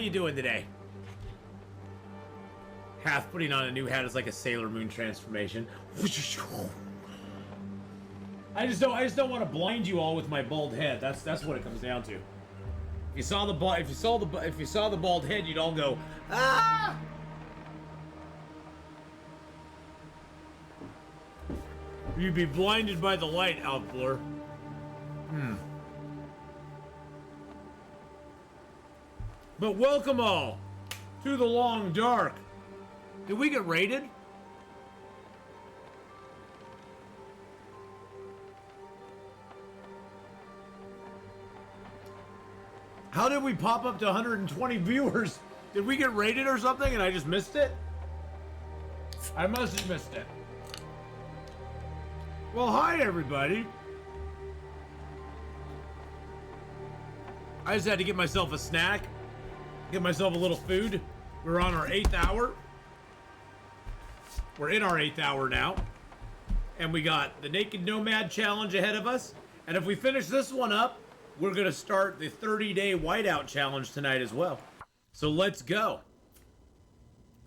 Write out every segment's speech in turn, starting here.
you doing today? Half putting on a new hat is like a Sailor Moon transformation. I just don't want to blind you all with my bald head. That's what it comes down to. If you saw the bald head, you'd all go, ah! You'd be blinded by the light, Outfloor. But welcome all to the Long Dark. Did we get raided? How did we pop up to 120 viewers? Did we get raided or something and I just missed it? I must have missed it. Well, hi everybody. I just had to get myself a snack, get myself a little food. We're on our 8th hour. We're in our 8th hour now. And we got the Naked Nomad challenge ahead of us. And if we finish this one up, we're gonna start the 30-day whiteout challenge tonight as well. So let's go.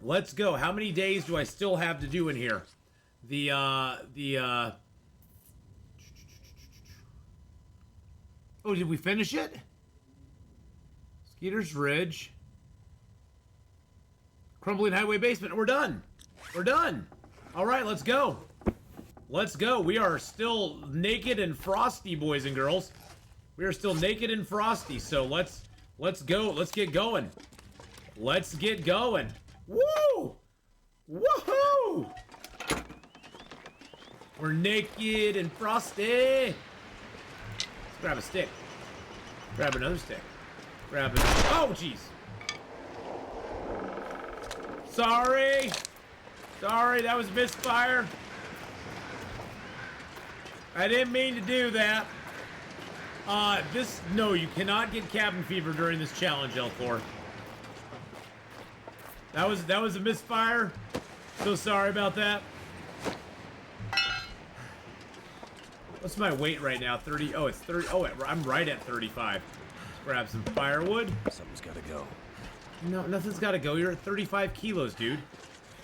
Let's go. How many days do I still have to do in here? Oh, did we finish it? Skeeter's Ridge. Crumbling Highway Basement. We're done. We're done. All right, let's go. Let's go. We are still naked and frosty, boys and girls. We are still naked and frosty, so let's go. Let's get going. Let's get going. Woo! Woohoo! We're naked and frosty. Let's grab a stick. Grab another stick. Grab it. Oh, jeez. Sorry. Sorry, that was misfire. I didn't mean to do that. No, you cannot get cabin fever during this challenge, L4. That was a misfire. So sorry about that. What's my weight right now? 30. Oh, it's 30. Oh, I'm right at 35. Grab some firewood. Something's gotta go. No, nothing's gotta go. You're at 35 kilos, dude.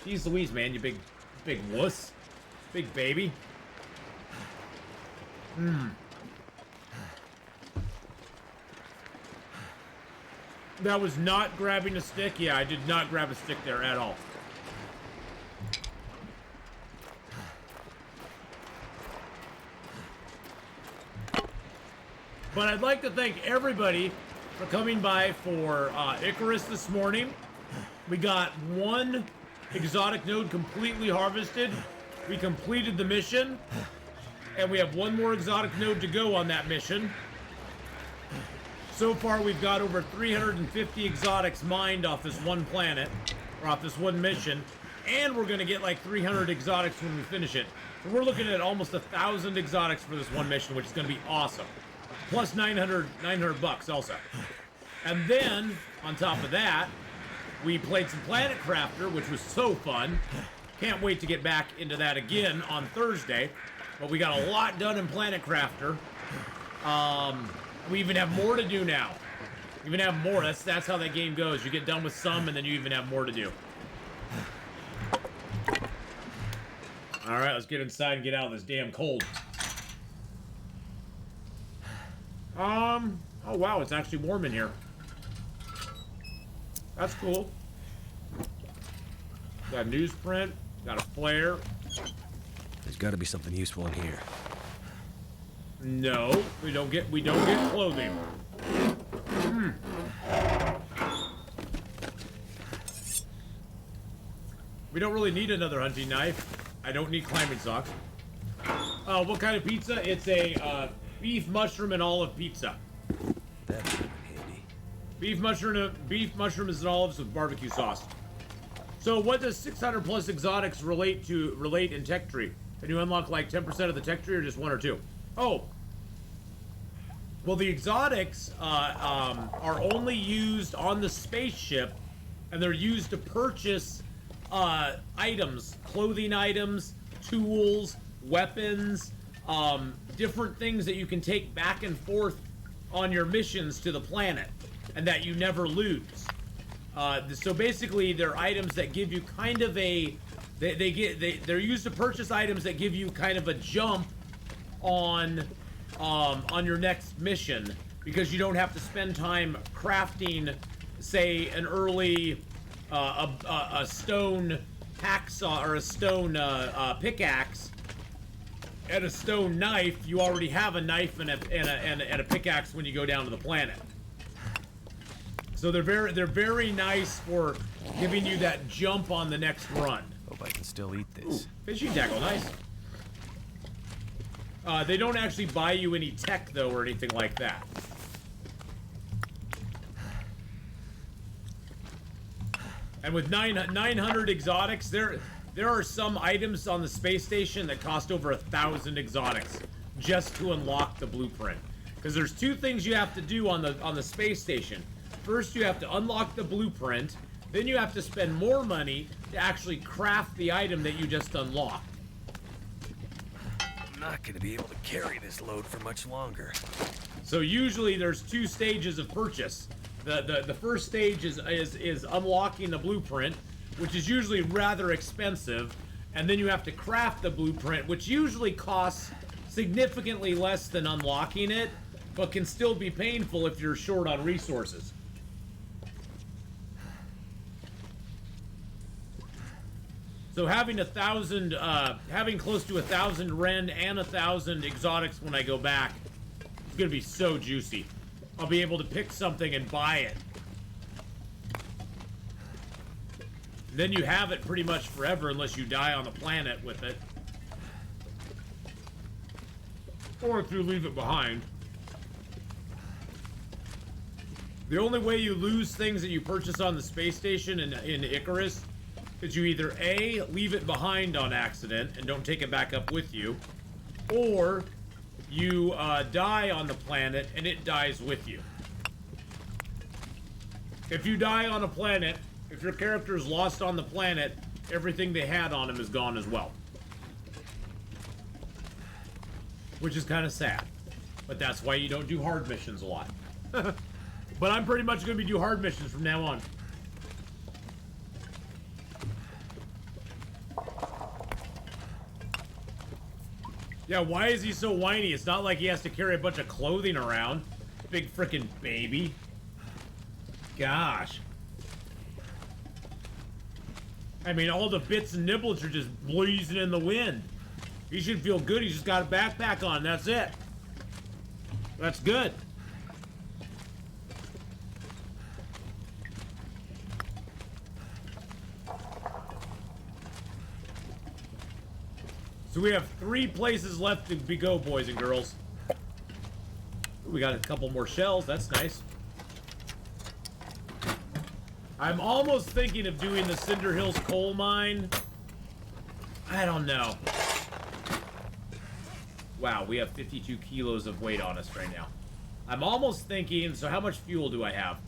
Jeez Louise, man, you big wuss. Big baby. That was not grabbing a stick. Yeah, I did not grab a stick there at all. But I'd like to thank everybody for coming by for Icarus this morning. We got one exotic node completely harvested. We completed the mission. And we have one more exotic node to go on that mission. So far, we've got over 350 exotics mined off this one planet, or off this one mission. And we're gonna get like 300 exotics when we finish it. So we're looking at almost 1,000 exotics for this one mission, which is gonna be awesome. Plus 900 bucks also. And then, on top of that, we played some Planet Crafter, which was so fun. Can't wait to get back into that again on Thursday. But we got a lot done in Planet Crafter. We even have more to do now. Even have more. That's how that game goes. You get done with some, and then you even have more to do. All right, let's get inside and get out of this damn cold. Oh wow, it's actually warm in here. That's cool. Got a newsprint, got a flare. There's got to be something useful in here. No, we don't get clothing. We don't really need another hunting knife. I don't need climbing socks. What kind of pizza? It's a beef, mushroom, and olive pizza. That's handy. Beef, mushrooms, and olives with barbecue sauce. So what does 600 plus exotics relate in tech tree? Can you unlock like 10% of the tech tree or just 1 or 2? Oh. Well, the exotics are only used on the spaceship, and they're used to purchase items, clothing items, tools, weapons, different things that you can take back and forth on your missions to the planet, and that you never lose. So basically, they're items that give you kind of a... They're used to purchase items that give you kind of a jump on your next mission, because you don't have to spend time crafting, say, an early a stone hacksaw or a stone pickaxe and a stone knife. You already have a knife and a pickaxe when you go down to the planet. So they're very nice for giving you that jump on the next run. Hope I can still eat this. Ooh, fishing tackle, nice. They don't actually buy you any tech though or anything like that. And with 900 exotics, there are some items on the space station that cost over 1,000 exotics just to unlock the blueprint. Because there's two things you have to do on the space station. First, you have to unlock the blueprint. Then you have to spend more money to actually craft the item that you just unlocked. I'm not gonna be able to carry this load for much longer. So usually there's two stages of purchase. The first stage is unlocking the blueprint, which is usually rather expensive, and then you have to craft the blueprint, which usually costs significantly less than unlocking it, but can still be painful if you're short on resources. So having having close to 1,000 Ren and 1,000 exotics when I go back, it's gonna be so juicy. I'll be able to pick something and buy it. Then you have it pretty much forever unless you die on the planet with it. Or if you leave it behind. The only way you lose things that you purchase on the space station in Icarus is you either A, leave it behind on accident and don't take it back up with you, or you die on the planet and it dies with you. If you die on a planet, if your character is lost on the planet, everything they had on him is gone as well. Which is kind of sad. But that's why you don't do hard missions a lot. But I'm pretty much going to be doing hard missions from now on. Yeah, why is he so whiny? It's not like he has to carry a bunch of clothing around. Big frickin' baby. Gosh. I mean, all the bits and nibbles are just blazing in the wind. He should feel good. He's just got a backpack on. That's it. That's good. So we have 3 places left to go, boys and girls. Ooh, we got a couple more shells. That's nice. I'm almost thinking of doing the Cinder Hills coal mine. I don't know. Wow, we have 52 kilos of weight on us right now. I'm almost thinking, so how much fuel do I have?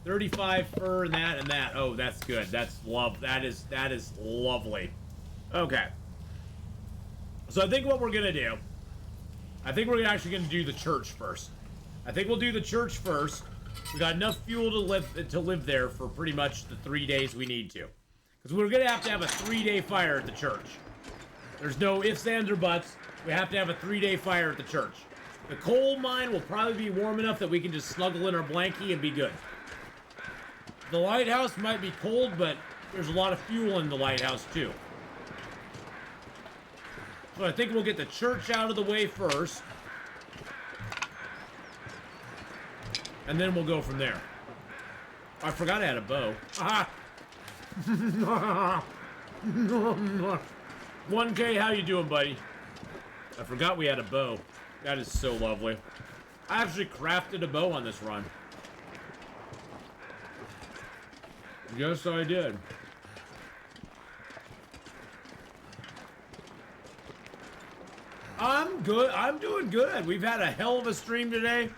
35 fur and that and that. Oh, that's good. That's love. That is lovely. Okay. So I think what we're gonna do, I think we're actually gonna do the church first. I think we'll do the church first. We got enough fuel to live there for pretty much the 3 days we need to. Because we're gonna have to have a 3-day fire at the church. There's no ifs, ands, or buts. We have to have a 3-day fire at the church. The coal mine will probably be warm enough that we can just snuggle in our blankie and be good. The lighthouse might be cold, but there's a lot of fuel in the lighthouse too. So I think we'll get the church out of the way first. And then we'll go from there. I forgot I had a bow. Aha! 1K, how you doing, buddy? I forgot we had a bow. That is so lovely. I actually crafted a bow on this run. Yes, I did. I'm good. I'm doing good. We've had a hell of a stream today.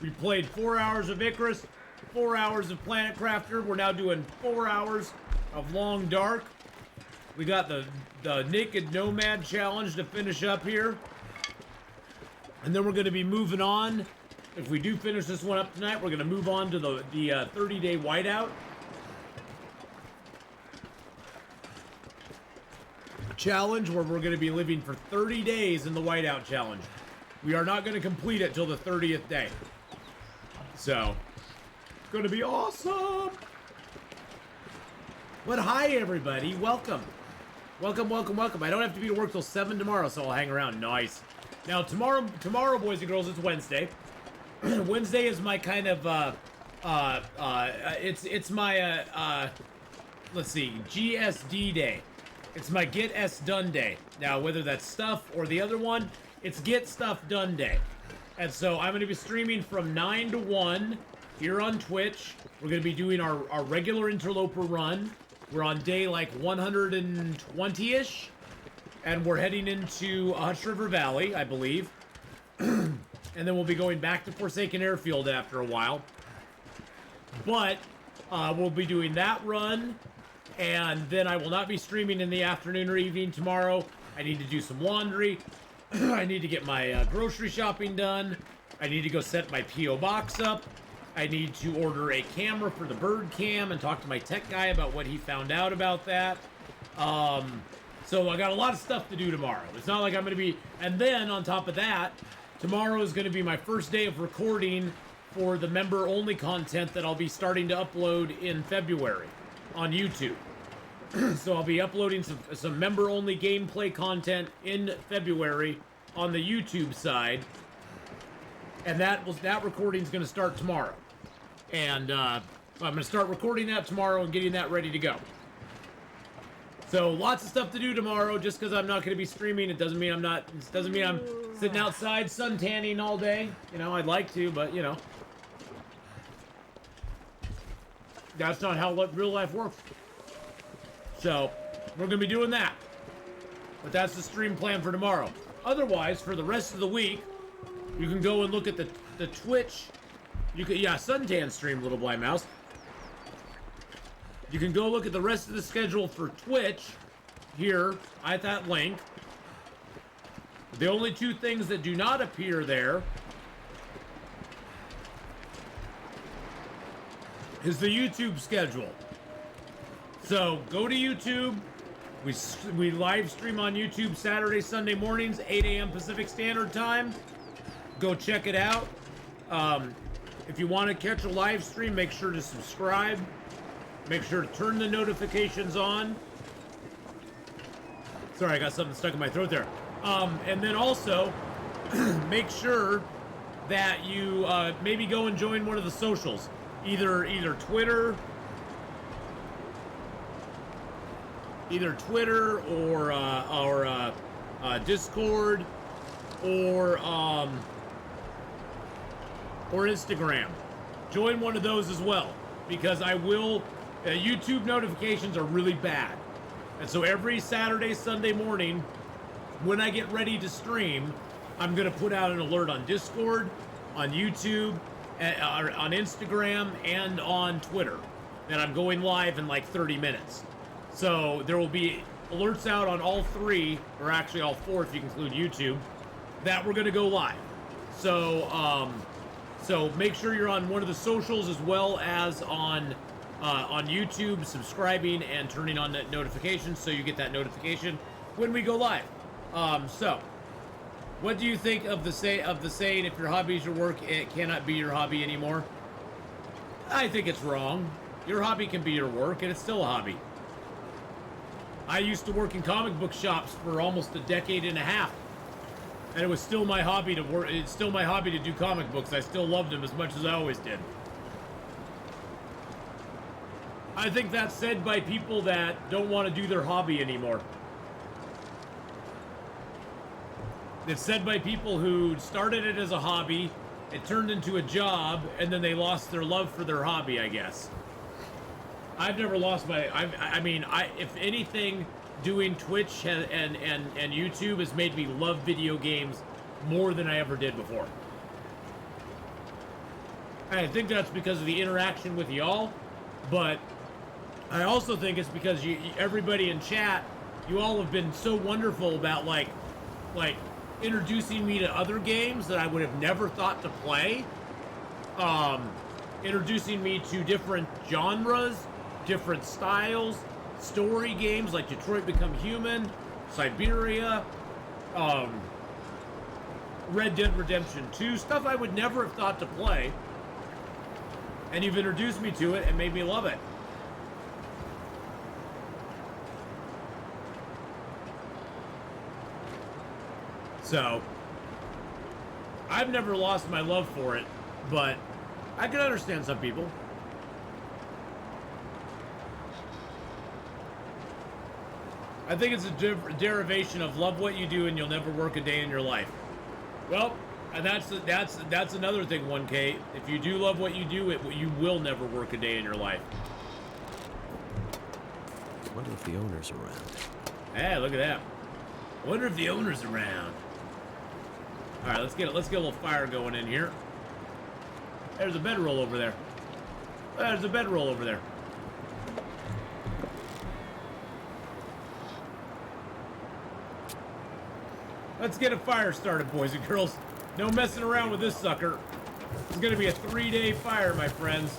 We played 4 hours of Icarus, 4 hours of Planet Crafter. We're now doing 4 hours of Long Dark. We got the Naked Nomad challenge to finish up here. And then we're going to be moving on. If we do finish this one up tonight, we're going to move on to the 30-day whiteout. challenge where we're going to be living for 30 days in the Whiteout Challenge. We are not going to complete it till the 30th day. So, it's going to be awesome. But hi, everybody. Welcome. Welcome, welcome, welcome. I don't have to be to work till 7 tomorrow, so I'll hang around. Nice. Now, tomorrow, boys and girls, it's Wednesday. Wednesday is my kind of, it's my, let's see, GSD day. It's my Get S Done day. Now, whether that's stuff or the other one, it's Get Stuff Done day. And so I'm going to be streaming from 9 to 1 here on Twitch. We're going to be doing our regular interloper run. We're on day like 120-ish. And we're heading into Hutch River Valley, I believe. And then we'll be going back to Forsaken Airfield after a while. But we'll be doing that run. And then I will not be streaming in the afternoon or evening tomorrow. I need to do some laundry. I need to get my grocery shopping done. I need to go set my P.O. box up. I need to order a camera for the bird cam and talk to my tech guy about what he found out about that. So I got a lot of stuff to do tomorrow. It's not like I'm going to be... And then on top of that, tomorrow is going to be my first day of recording for the member-only content that I'll be starting to upload in February on YouTube. So I'll be uploading some member-only gameplay content in February on the YouTube side, and that recording's going to start tomorrow. And I'm going to start recording that tomorrow and getting that ready to go. So lots of stuff to do tomorrow. Just because I'm not going to be streaming, it doesn't mean I'm not. It doesn't mean I'm sitting outside sun tanning all day. You know, I'd like to, but you know, that's not how real life works. So, we're going to be doing that. But that's the stream plan for tomorrow. Otherwise, for the rest of the week, you can go and look at the Twitch. You can, yeah, suntan stream, Little Blind Mouse. You can go look at the rest of the schedule for Twitch here at that link. The only two things that do not appear there is the YouTube schedule. So go to YouTube. We live stream on YouTube Saturday, Sunday mornings, 8 a.m. Pacific Standard Time. Go check it out. If you want to catch a live stream, make sure to subscribe. Make sure to turn the notifications on. Sorry, I got something stuck in my throat there. And then also, make sure that you maybe go and join one of the socials. Either Twitter or Discord or Instagram. Join one of those as well, because I will. YouTube notifications are really bad, and so every Saturday, Sunday morning, when I get ready to stream, I'm gonna put out an alert on Discord, on YouTube, on Instagram, and on Twitter that I'm going live in like 30 minutes. So there will be alerts out on all three, or actually all four if you include YouTube, that we're going to go live. So so make sure you're on one of the socials as well as on YouTube, subscribing and turning on notifications so you get that notification when we go live. So what do you think of the saying, if your hobby is your work, it cannot be your hobby anymore? I think it's wrong. Your hobby can be your work, and it's still a hobby. I used to work in comic book shops for almost a decade and a half, and it was still my hobby to work. It's still my hobby to do comic books. I still loved them as much as I always did. I think that's said by people that don't want to do their hobby anymore. It's said by people who started it as a hobby, it turned into a job, and then they lost their love for their hobby, I guess. I've never lost my... I mean, if anything, doing Twitch and YouTube has made me love video games more than I ever did before. I think that's because of the interaction with y'all, but I also think it's because everybody in chat, you all have been so wonderful about like introducing me to other games that I would have never thought to play. Introducing me to different genres, different styles, story games like Detroit Become Human, Siberia, Red Dead Redemption 2, stuff I would never have thought to play. And you've introduced me to it and made me love it. So, I've never lost my love for it, but I can understand some people. I think it's a derivation of love what you do and you'll never work a day in your life. Well, and that's another thing, 1K. If you do love what you do, you will never work a day in your life. I wonder if the owner's around. Hey, look at that. I wonder if the owner's around. All right, let's get a little fire going in here. There's a bedroll over there. There's a bedroll over there. Let's get a fire started, boys and girls. No messing around with this sucker. It's gonna be a 3-day fire, my friends.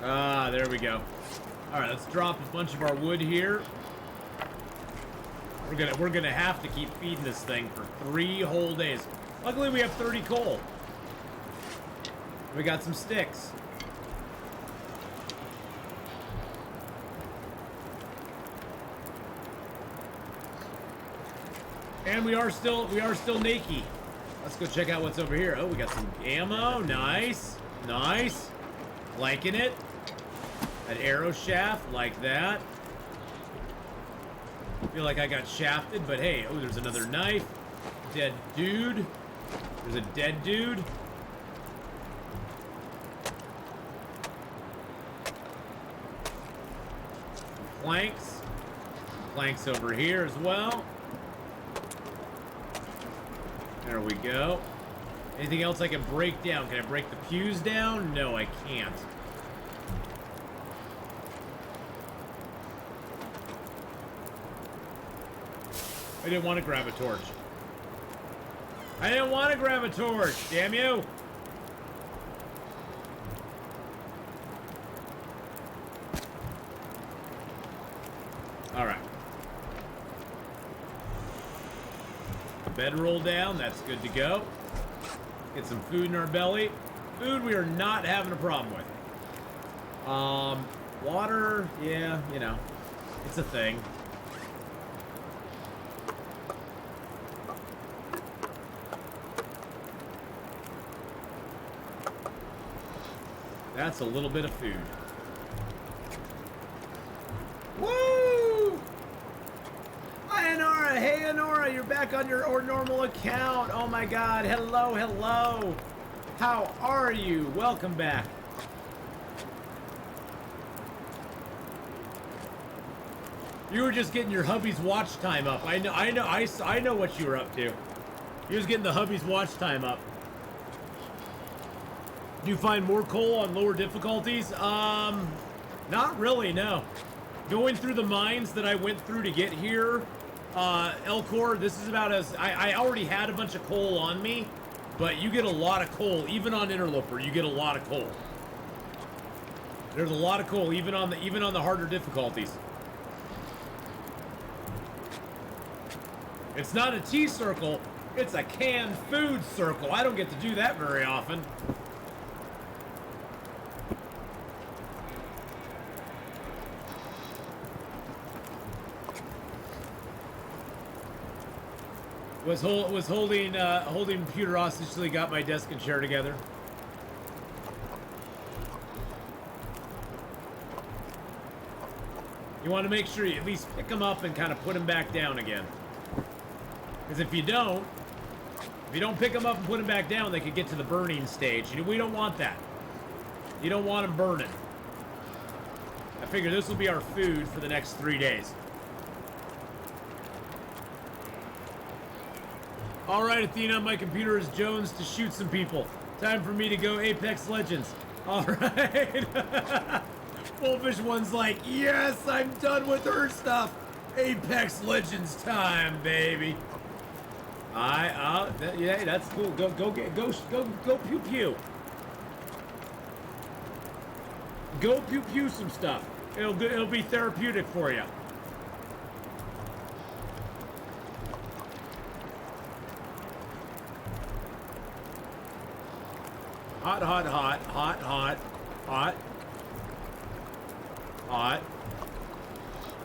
Ah, there we go. All right, let's drop a bunch of our wood here. We're gonna have to keep feeding this thing for 3 whole days. Luckily, we have 30 coal. We got some sticks. And we are still naked. Let's go check out what's over here. Oh, we got some ammo. Nice. Nice. Liking it. An arrow shaft like that. Feel like I got shafted, but hey, oh, there's another knife. Dead dude. There's a dead dude. Planks. Planks over here as well. There we go. Anything else I can break down? Can I break the pews down? No, I can't. I didn't want to grab a torch. I didn't want to grab a torch, damn you! Alright. Bedroll down, that's good to go. Get some food in our belly. Food we are not having a problem with. Water, yeah, you know, it's a thing. That's a little bit of food. Woo! Hi, Honora. Hey, Honora. You're back on your normal account. Oh, my God. Hello, hello. How are you? Welcome back. You were just getting your hubby's watch time up. I know what you were up to. You was getting the hubby's watch time up. Do you find more coal on lower difficulties? Not really, no. Going through the mines that I went through to get here, Elcor, this is about as... I already had a bunch of coal on me, but you get a lot of coal. Even on Interloper, you get a lot of coal. There's a lot of coal, even on the harder difficulties. It's not a tea circle, it's a canned food circle. I don't get to do that very often. Was holding computer hostage till he got my desk and chair together. You want to make sure you at least pick them up and kind of put them back down again. Because if you don't pick them up and put them back down, they could get to the burning stage. We don't want that. You don't want them burning. I figure this will be our food for the next 3 days. All right, Athena, my computer is Jones to shoot some people. Time for me to go Apex Legends. All right. Wolfish One's like, yes, I'm done with her stuff. Apex Legends time, baby. Yeah, that's cool. Go pew pew. Go pew pew some stuff. It'll be therapeutic for you. Hot, hot, hot, hot, hot, hot, hot,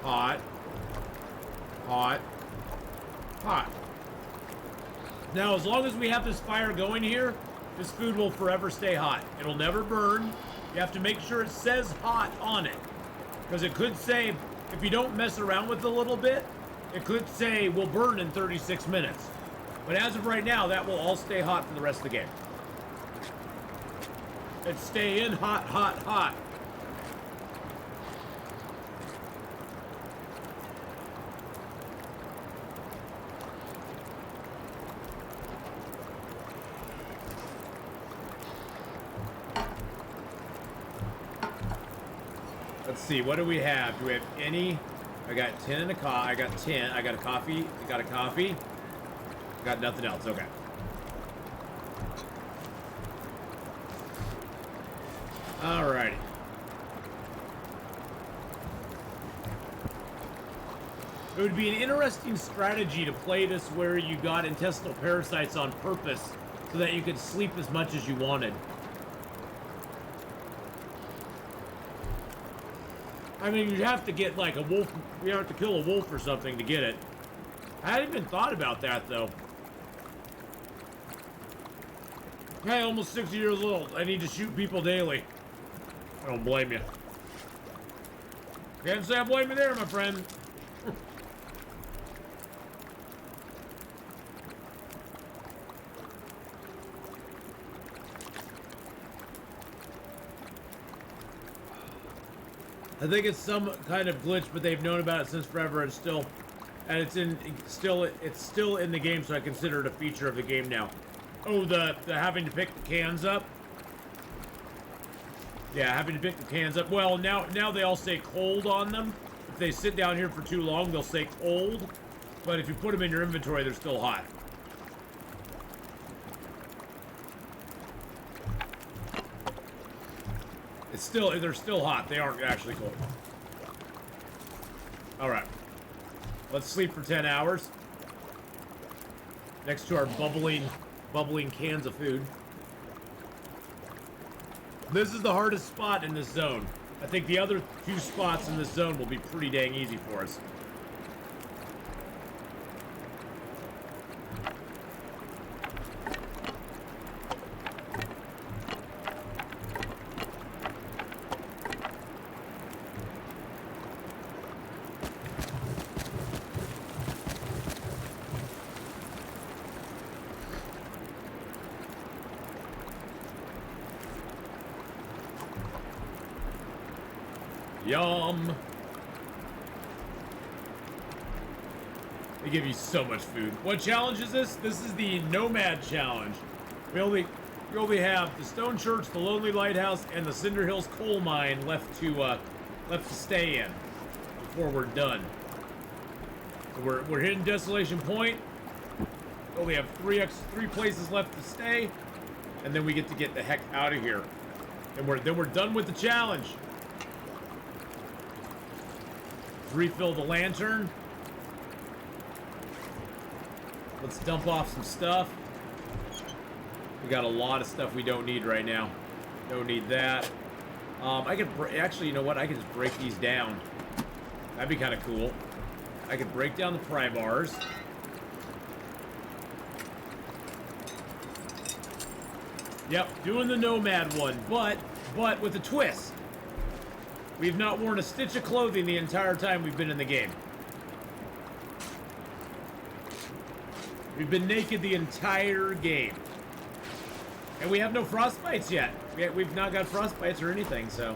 hot, hot, hot. Now, as long as we have this fire going here, this food will forever stay hot. It'll never burn. You have to make sure it says hot on it. Because it could say, if you don't mess around with it a little bit, it could say will burn in 36 minutes. But as of right now, that will all stay hot for the rest of the game. It's stay in hot, hot, hot. Let's see, what do we have? Do we have any? I got 10 and a coffee. I got 10. I got a coffee. I got a coffee. Got nothing else. Okay. Alrighty. It would be an interesting strategy to play this where you got intestinal parasites on purpose so that you could sleep as much as you wanted. I mean, you'd have to get like a wolf, you have to kill a wolf or something to get it. I hadn't even thought about that though. Hey, almost 60 years old. I need to shoot people daily. I don't blame you. Can't say I blame you there, my friend. I think it's some kind of glitch, but they've known about it since forever. It's still in the game, so I consider it a feature of the game now. Oh, the having to pick the cans up. Yeah, having to pick the cans up. Well, now they all say cold on them. If they sit down here for too long, they'll say cold. But if you put them in your inventory, they're still hot. They're still hot. They aren't actually cold. All right. Let's sleep for 10 hours. Next to our bubbling cans of food. This is the hardest spot in this zone. I think the other two spots in this zone will be pretty dang easy for us. Yum! They give you so much food. What challenge is this? This is the Nomad challenge. We only have the Stone Church, the Lonely Lighthouse, and the Cinder Hills coal mine left to stay in before we're done. So we're hitting Desolation Point. We only have three places left to stay, and then we get to get the heck out of here. And then we're done with the challenge. Refill the lantern. Let's dump off some stuff. We got a lot of stuff we don't need right now. Don't need that. I could actually, you know what? I could just break these down. That'd be kind of cool. I could break down the pry bars. Yep, doing the Nomad one, but with a twist. We've not worn a stitch of clothing the entire time we've been in the game. We've been naked the entire game. And we have no frostbites yet. We've not got frostbites or anything, so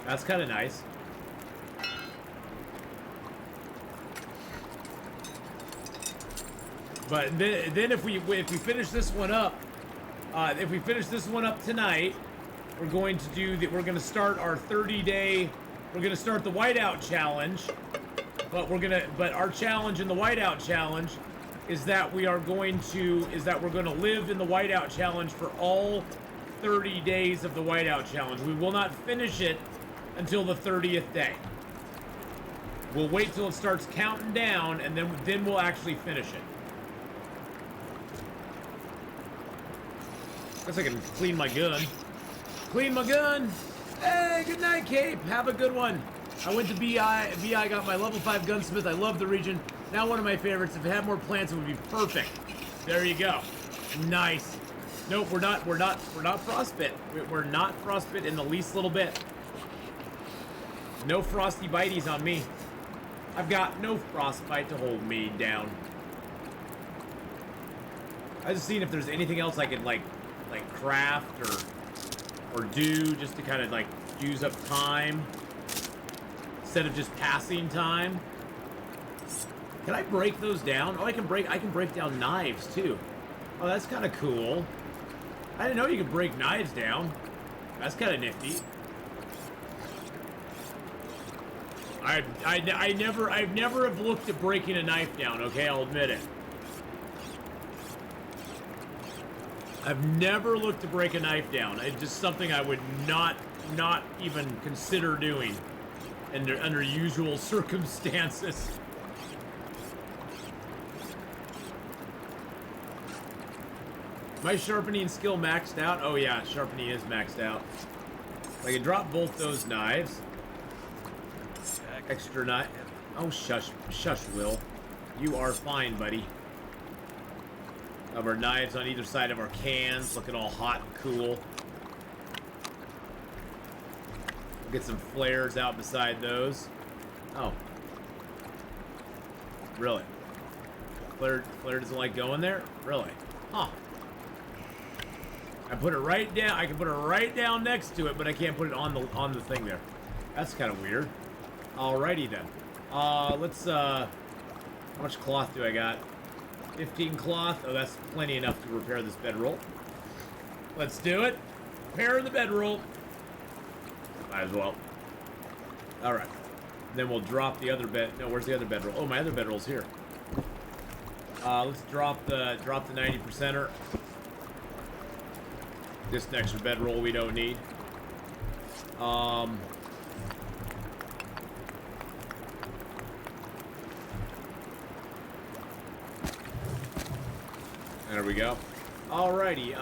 that's kind of nice. But then if we finish this one up, tonight, we're going to start our 30-day. We're gonna start the whiteout challenge, but our challenge in the whiteout challenge is that we're going to live in the whiteout challenge for all 30 days of the whiteout challenge. We will not finish it until the 30th day. We'll wait till it starts counting down, and then we'll actually finish it. Guess I can clean my gun. Clean my gun! Hey, good night, Cape. Have a good one. I went to BI. BI got my level 5 gunsmith. I love the region. Now one of my favorites. If it had more plants, it would be perfect. There you go. Nice. Nope, we're not frostbit. We're not frostbit in the least little bit. No frosty bites on me. I've got no frostbite to hold me down. I was just seeing if there's anything else I could like craft or do just to kind of like use up time instead of just passing time. Can I break those down? Oh, I can break down knives too. Oh, that's kind of cool. I didn't know you could break knives down. That's kind of nifty. I've never have looked at breaking a knife down, okay? I'll admit it. I've never looked to break a knife down. It's just something I would not even consider doing under usual circumstances. My sharpening skill maxed out? Oh yeah, sharpening is maxed out. I can drop both those knives. Extra knife. Oh, shush, Will. You are fine, buddy. Of our knives on either side of our cans, looking all hot and cool. We'll get some flares out beside those. Oh. Really? Flare doesn't like going there? Really? Huh. I put it right down. I can put it right down next to it, but I can't put it on the thing there. That's kind of weird. Alrighty then. Let's how much cloth do I got? 15 cloth. Oh, that's plenty enough to repair this bedroll. Let's do it. Repair the bedroll. Might as well. Alright. Then we'll drop the other bed. No, where's the other bedroll? Oh, my other bedroll's here. Let's drop the 90%er. Just an extra bedroll we don't need. There we go. Alrighty,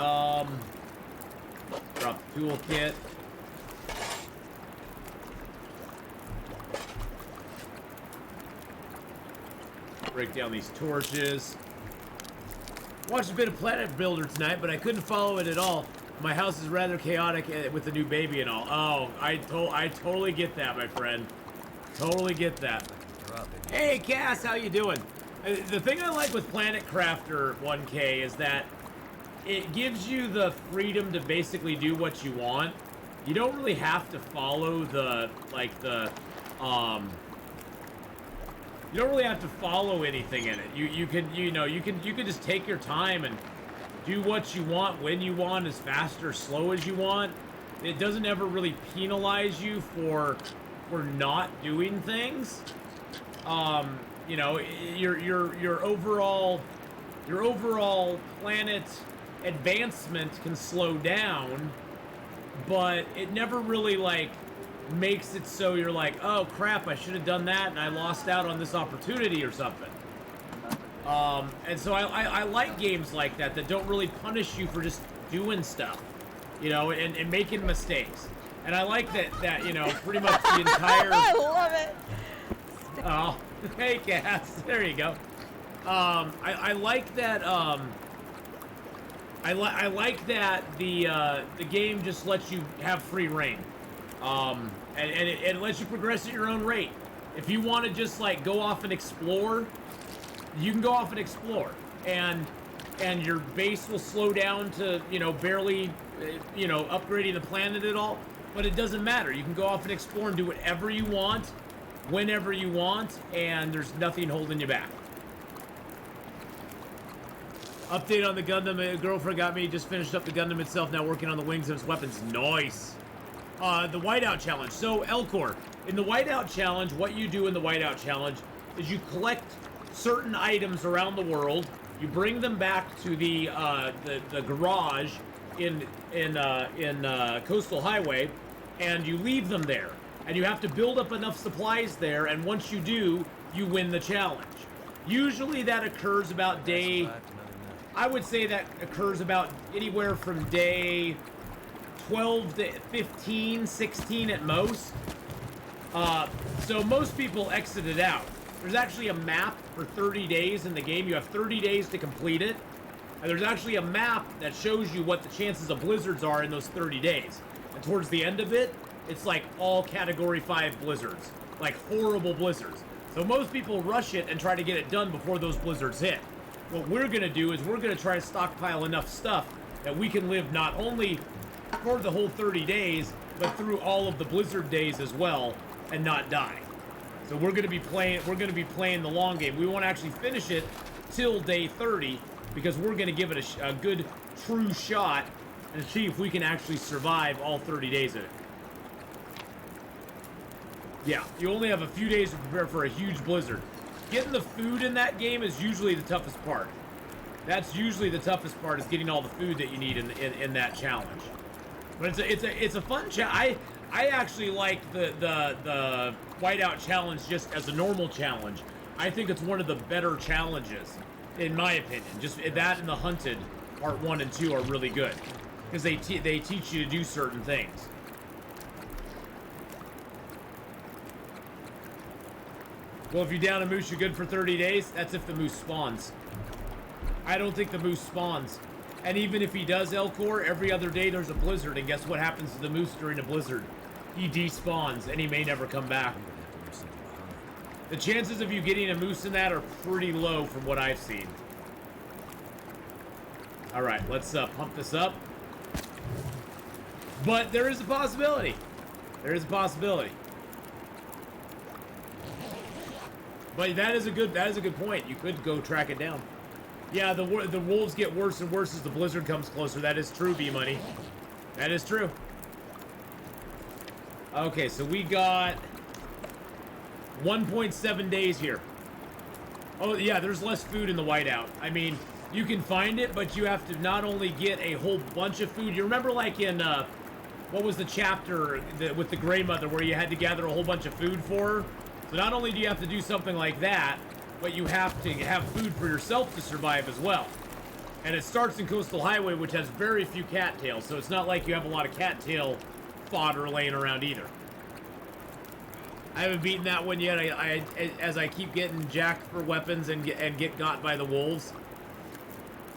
drop the toolkit. Break down these torches. Watched a bit of Planet Builder tonight, but I couldn't follow it at all. My house is rather chaotic with the new baby and all. Oh, I totally get that, my friend. Totally get that. Hey, Cass, how you doing? The thing I like with Planet Crafter 1K is that it gives you the freedom to basically do what you want. You don't really have to follow you don't really have to follow anything in it. You can just take your time and do what you want when you want, as fast or slow as you want. It doesn't ever really penalize you for not doing things. You know, your overall planet advancement can slow down, but it never really like makes it so you're like, oh crap, I should have done that and I lost out on this opportunity or something. And so I like games like that don't really punish you for just doing stuff, you know, and making mistakes. And I like that you know, pretty much the entire. I love it. Oh. Hey, Cass. There you go. I like that. I like that the game just lets you have free reign, and it lets you progress at your own rate. If you want to just like go off and explore, you can go off and explore, and your base will slow down to, you know, barely, you know, upgrading the planet at all. But it doesn't matter. You can go off and explore and do whatever you want, whenever you want, and there's nothing holding you back. Update on the Gundam. A girlfriend got me. Just finished up the Gundam itself. Now working on the wings of its weapons. Nice. The Whiteout Challenge. So, Elcor, in the Whiteout Challenge, what you do in the Whiteout Challenge is you collect certain items around the world. You bring them back to the garage in Coastal Highway, and you leave them there. And you have to build up enough supplies there, and once you do, you win the challenge. Usually that occurs about day... I would say that occurs about anywhere from day 12 to 15, 16 at most. So most people exit it out. There's actually a map for 30 days in the game. You have 30 days to complete it. And there's actually a map that shows you what the chances of blizzards are in those 30 days. And towards the end of it, it's like all Category 5 blizzards. Like horrible blizzards. So most people rush it and try to get it done before those blizzards hit. What we're going to do is we're going to try to stockpile enough stuff that we can live not only for the whole 30 days, but through all of the blizzard days as well, and not die. So we're going to be playing the long game. We won't actually finish it till day 30 because we're going to give it a good true shot and see if we can actually survive all 30 days of it. Yeah, you only have a few days to prepare for a huge blizzard. Getting the food in that game is usually the toughest part. That's usually the toughest part, is getting all the food that you need in that challenge. But it's a fun challenge. I actually like the whiteout challenge just as a normal challenge. I think it's one of the better challenges, in my opinion. Just that and the hunted part 1 and 2 are really good because they teach you to do certain things. Well, if you down a moose, you're good for 30 days. That's if the moose spawns. I don't think the moose spawns. And even if he does, Elcor, every other day there's a blizzard, and guess what happens to the moose during a blizzard? He despawns, and he may never come back. The chances of you getting a moose in that are pretty low from what I've seen. Alright, let's pump this up. But there is a possibility. There is a possibility. But that is a good point. You could go track it down. Yeah, the wolves get worse and worse as the blizzard comes closer. That is true, B-Money. That is true. Okay, so we got 1.7 days here. Oh, yeah, there's less food in the whiteout. I mean, you can find it, but you have to not only get a whole bunch of food. You remember, like, in, what was the chapter with the Grey Mother where you had to gather a whole bunch of food for her? So not only do you have to do something like that, but you have to have food for yourself to survive as well. And it starts in Coastal Highway, which has very few cattails, so it's not like you have a lot of cattail fodder laying around either. I haven't beaten that one yet. As I keep getting jacked for weapons and get got by the wolves.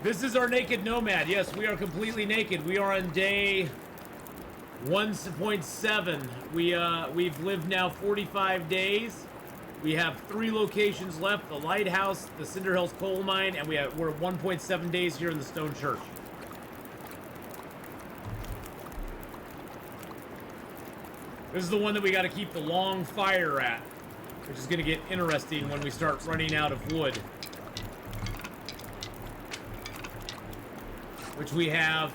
This is our naked nomad. Yes, we are completely naked. We are on day 1.7. We've lived now 45 days. We have 3 locations left: the lighthouse, the Cinder Hills coal mine, and we're at 1.7 days here in the stone church. This is the one that we got to keep the long fire at, which is going to get interesting when we start running out of wood. Which we have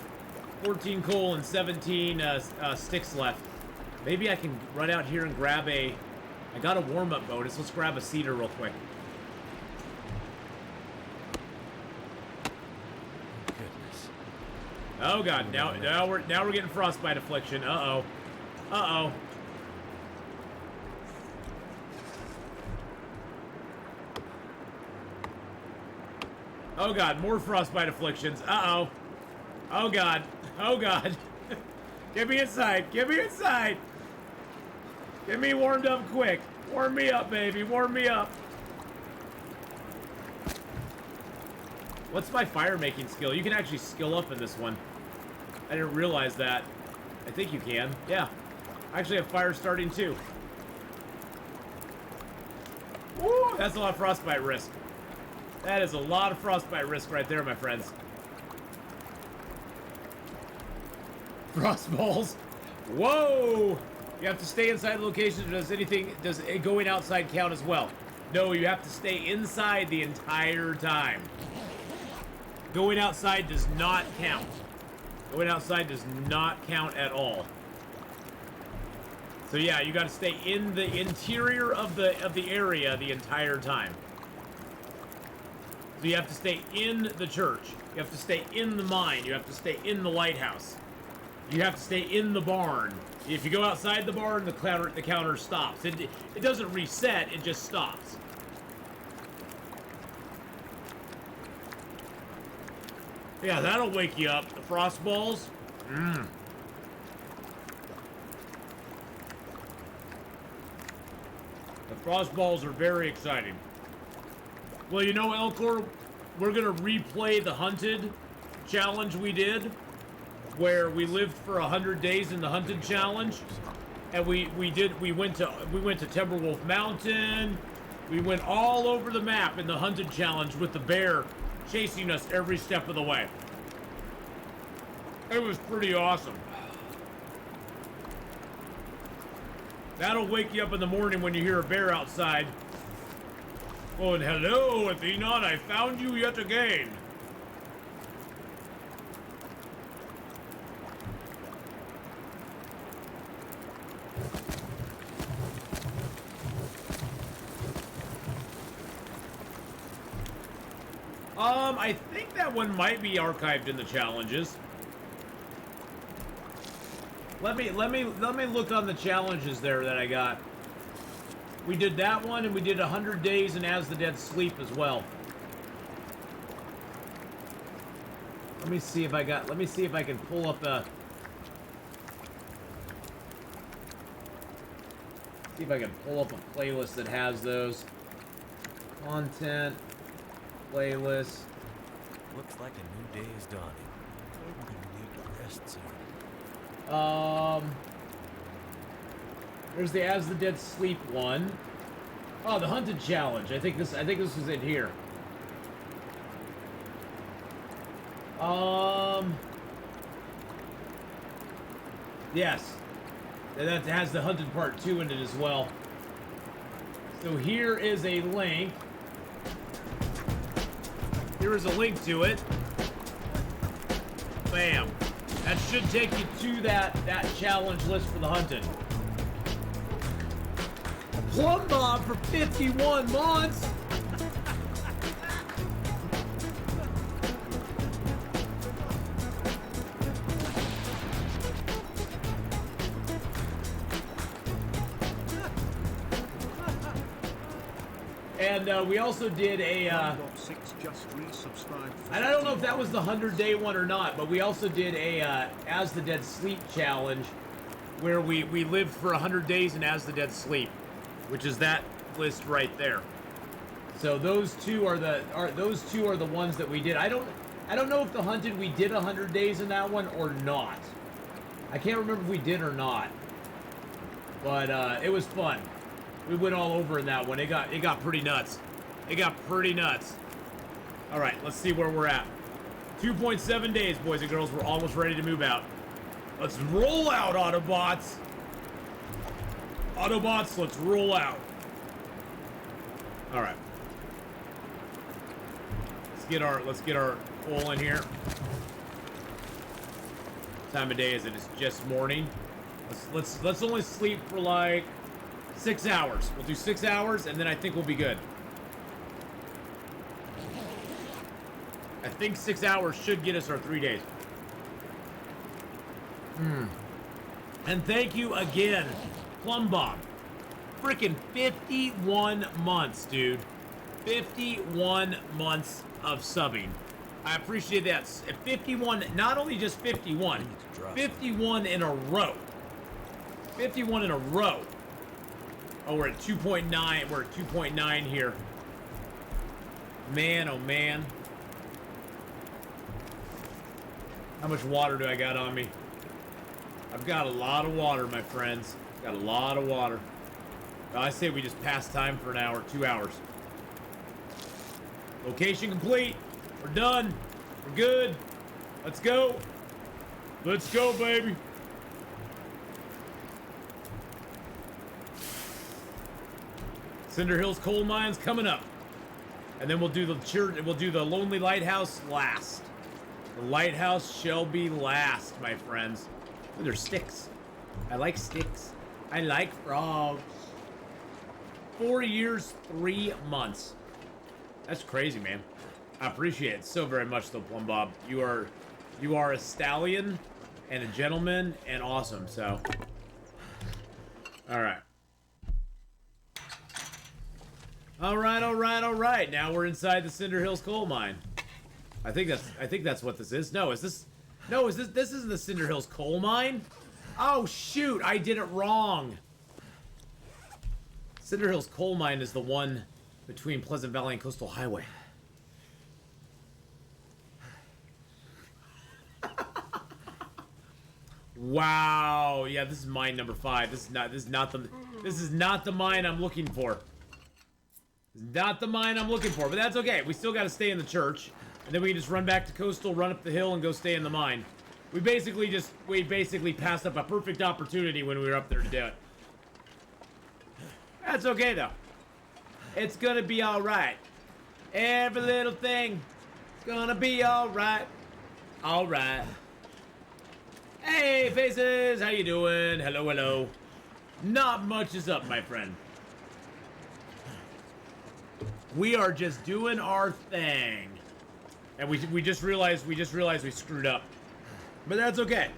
14 coal and 17 sticks left. Maybe I can run out here and grab I got a warm-up bonus. Let's grab a cedar real quick. Goodness. Oh god, now we're getting frostbite affliction. Uh-oh. Uh-oh. Oh god, more frostbite afflictions. Uh-oh. Oh god. Oh god. Get me inside. Get me inside. Get me warmed up quick. Warm me up, baby. Warm me up. What's my fire making skill? You can actually skill up in this one. I didn't realize that. I think you can. Yeah. I actually have fire starting too. Woo! That's a lot of frostbite risk. That is a lot of frostbite risk right there, my friends. Frostballs. Whoa! You have to stay inside the location. Does going outside count as well? No, you have to stay inside the entire time. Going outside does not count. Going outside does not count at all. So yeah, you got to stay in the interior of the area the entire time. So you have to stay in the church. You have to stay in the mine. You have to stay in the lighthouse. You have to stay in the barn. If you go outside the barn, the counter stops. It doesn't reset, it just stops. Yeah, that'll wake you up. The frost balls. Mmm. The frost balls are very exciting. Well, you know, Elcor, we're gonna replay the hunted challenge we did, where we lived for 100 days in the hunted challenge, and we went to Timberwolf Mountain. We went all over the map in the hunted challenge with the bear chasing us every step of the way. It was pretty awesome. That'll wake you up in the morning when you hear a bear outside. Oh, and hello, Atheenon, I found you yet again. I think that one might be archived in the challenges. Let me look on the challenges there that I got. We did that one, and we did 100 days and As the Dead Sleep as well. Let me see if I can pull up a. See if I can pull up a playlist that has those. Content, playlist. Looks like a new day is dawning. I'm gonna need to rest soon. There's the As the Dead Sleep one. Oh, the Hunted Challenge. I think this was in here. Yes. That has the Hunted Part 2 in it as well. So here is a link. Here is a link to it. Bam. That should take you to that challenge list for the Hunted. Plum Bob for 51 months. And we also did a, and I don't know if that was the 100-day one or not, but we also did a As the Dead Sleep challenge, where we lived for 100 days in As the Dead Sleep, which is that list right there. So those two are the ones that we did. I don't know if the Hunted we did 100 days in that one or not. I can't remember if we did or not, but it was fun. We went all over in that one. It got pretty nuts. It got pretty nuts. All right, let's see where we're at. 2.7 days, boys and girls. We're almost ready to move out. Let's roll out, Autobots. Autobots, let's roll out. All right. Let's get our oil in here. What time of day is it? It's just morning. Let's only sleep for like 6 hours. We'll do 6 hours, and then I think we'll be good. I think 6 hours should get us our 3 days. And thank you again, Plum Bob. Freaking 51 months, dude. 51 months of subbing. I appreciate that. 51, not only just 51, 51 in a row. 51 in a row. Oh, we're at 2.9. We're at 2.9 here. Man, oh man. How much water do I got on me? I've got a lot of water, my friends. Got a lot of water. I say we just pass time for an hour, 2 hours. Location complete. We're done. We're good. Let's go. Let's go, baby. Cinder Hills coal mines coming up, and then we'll do the church. We'll do the Lonely Lighthouse last. The lighthouse shall be last, my friends. Ooh, there's sticks. I like sticks. I like frogs. 4 years, 3 months. That's crazy, man. I appreciate it so very much, though, Plum Bob. You are a stallion, and a gentleman and awesome. So, all right. All right. Now we're inside the Cinder Hills coal mine. I think that's what this is. No, is this? No, is this? This isn't the Cinder Hills coal mine. Oh shoot! I did it wrong. Cinder Hills coal mine is the one between Pleasant Valley and Coastal Highway. Wow. Yeah, this is mine number 5. This is not the mine I'm looking for. This is not the mine I'm looking for, but that's okay. We still got to stay in the church, and then we can just run back to Coastal, run up the hill, and go stay in the mine. We basically passed up a perfect opportunity when we were up there to do it. That's okay though. It's gonna be all right. Every little thing gonna be all right. All right. Hey, faces, how you doing? Hello, hello. Not much is up, my friend. We are just doing our thing, and we just realized we screwed up, but that's okay.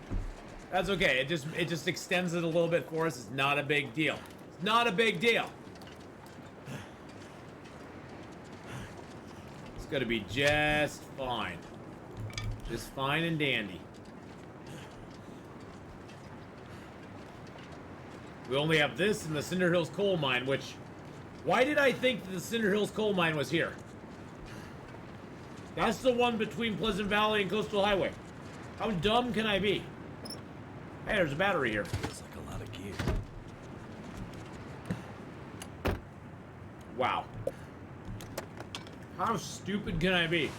That's okay. It just extends it a little bit for us. It's not a big deal. It's not a big deal. It's gonna be just fine. Just fine and dandy. We only have this in the Cinder Hills coal mine, which... Why did I think that the Cinder Hills coal mine was here? That's the one between Pleasant Valley and Coastal Highway. How dumb can I be? Hey, there's a battery here. Feels like a lot of gear. Wow. How stupid can I be?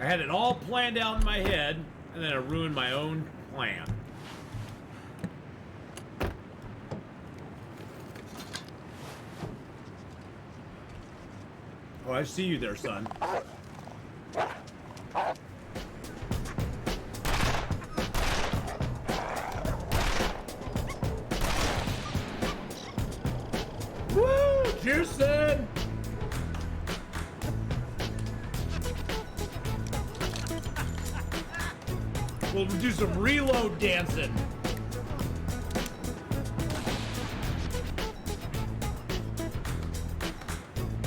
I had it all planned out in my head, and then I ruined my own plan. Oh, I see you there, son. Woo! Cheers, son! We'll do some reload dancing.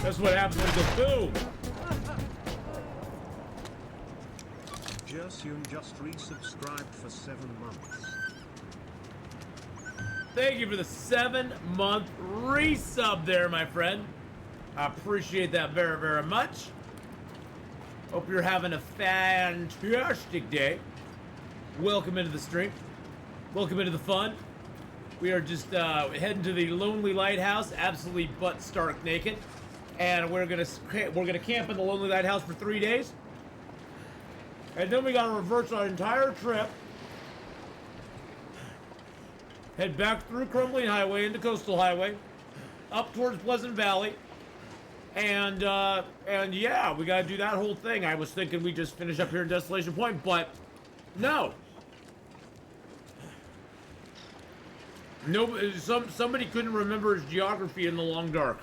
That's what happens with the boom. Jersun just resubscribed for 7 months. Thank you for the 7-month resub there, my friend. I appreciate that very, very much. Hope you're having a fantastic day. Welcome into the stream. Welcome into the fun. We are just heading to the Lonely Lighthouse, absolutely butt stark naked, and we're gonna camp in the Lonely Lighthouse for 3 days, and then we gotta reverse our entire trip, head back through Crumbling Highway into Coastal Highway, up towards Pleasant Valley, and yeah, we gotta do that whole thing. I was thinking we just finish up here in Desolation Point, but no. No, somebody couldn't remember his geography in the long dark.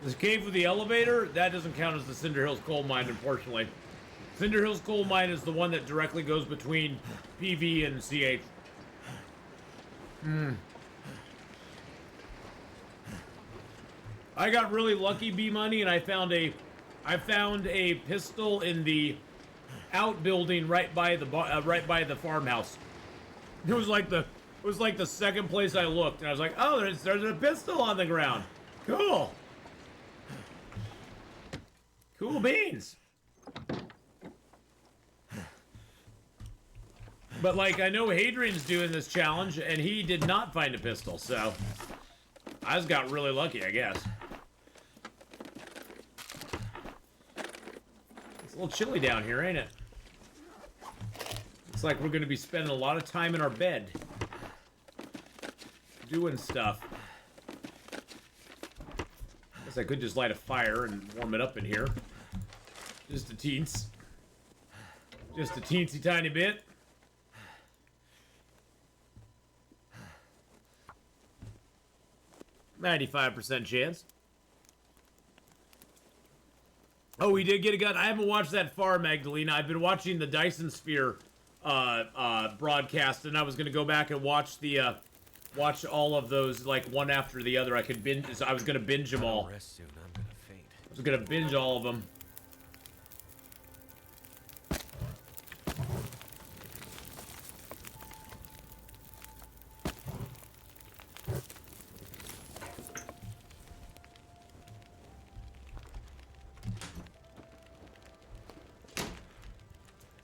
This cave with the elevator, that doesn't count as the Cinder Hills coal mine, unfortunately. Cinder Hills coal mine is the one that directly goes between PV and CH. I got really lucky, B-Money, and I found a pistol in the outbuilding right by the farmhouse. It was like the second place I looked, and I was like, oh, there's a pistol on the ground. Cool. Cool beans. But like, I know Hadrian's doing this challenge, and he did not find a pistol, so I just got really lucky, I guess. It's a little chilly down here, ain't it? Looks like we're gonna be spending a lot of time in our bed doing stuff. Guess I could just light a fire and warm it up in here. Just a teensy tiny bit. 95% chance. Oh, we did get a gun. I haven't watched that far, Magdalena. I've been watching the Dyson Sphere broadcast, and I was gonna go back and watch the watch all of those like one after the other. I could binge. So I was gonna binge them all. Rest soon. I'm gonna faint. I was gonna binge all of them.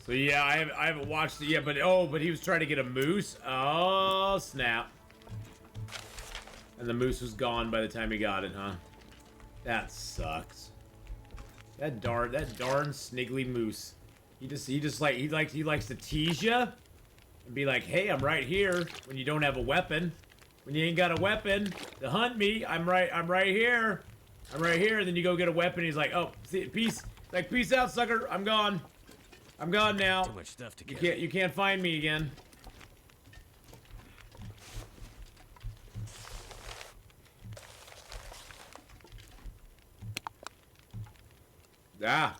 So yeah, I haven't watched it yet, but but he was trying to get a moose. Oh snap! And the moose was gone by the time he got it, huh? That sucks. That darn sniggly moose. He likes to tease you and be like, "Hey, I'm right here." When you don't have a weapon, when you ain't got a weapon to hunt me, I'm right here. I'm right here. And then you go get a weapon. He's like, "Oh, see, peace." Like, peace out, sucker. I'm gone. I'm gone now. Too much stuff to get. You can't find me again. Ah.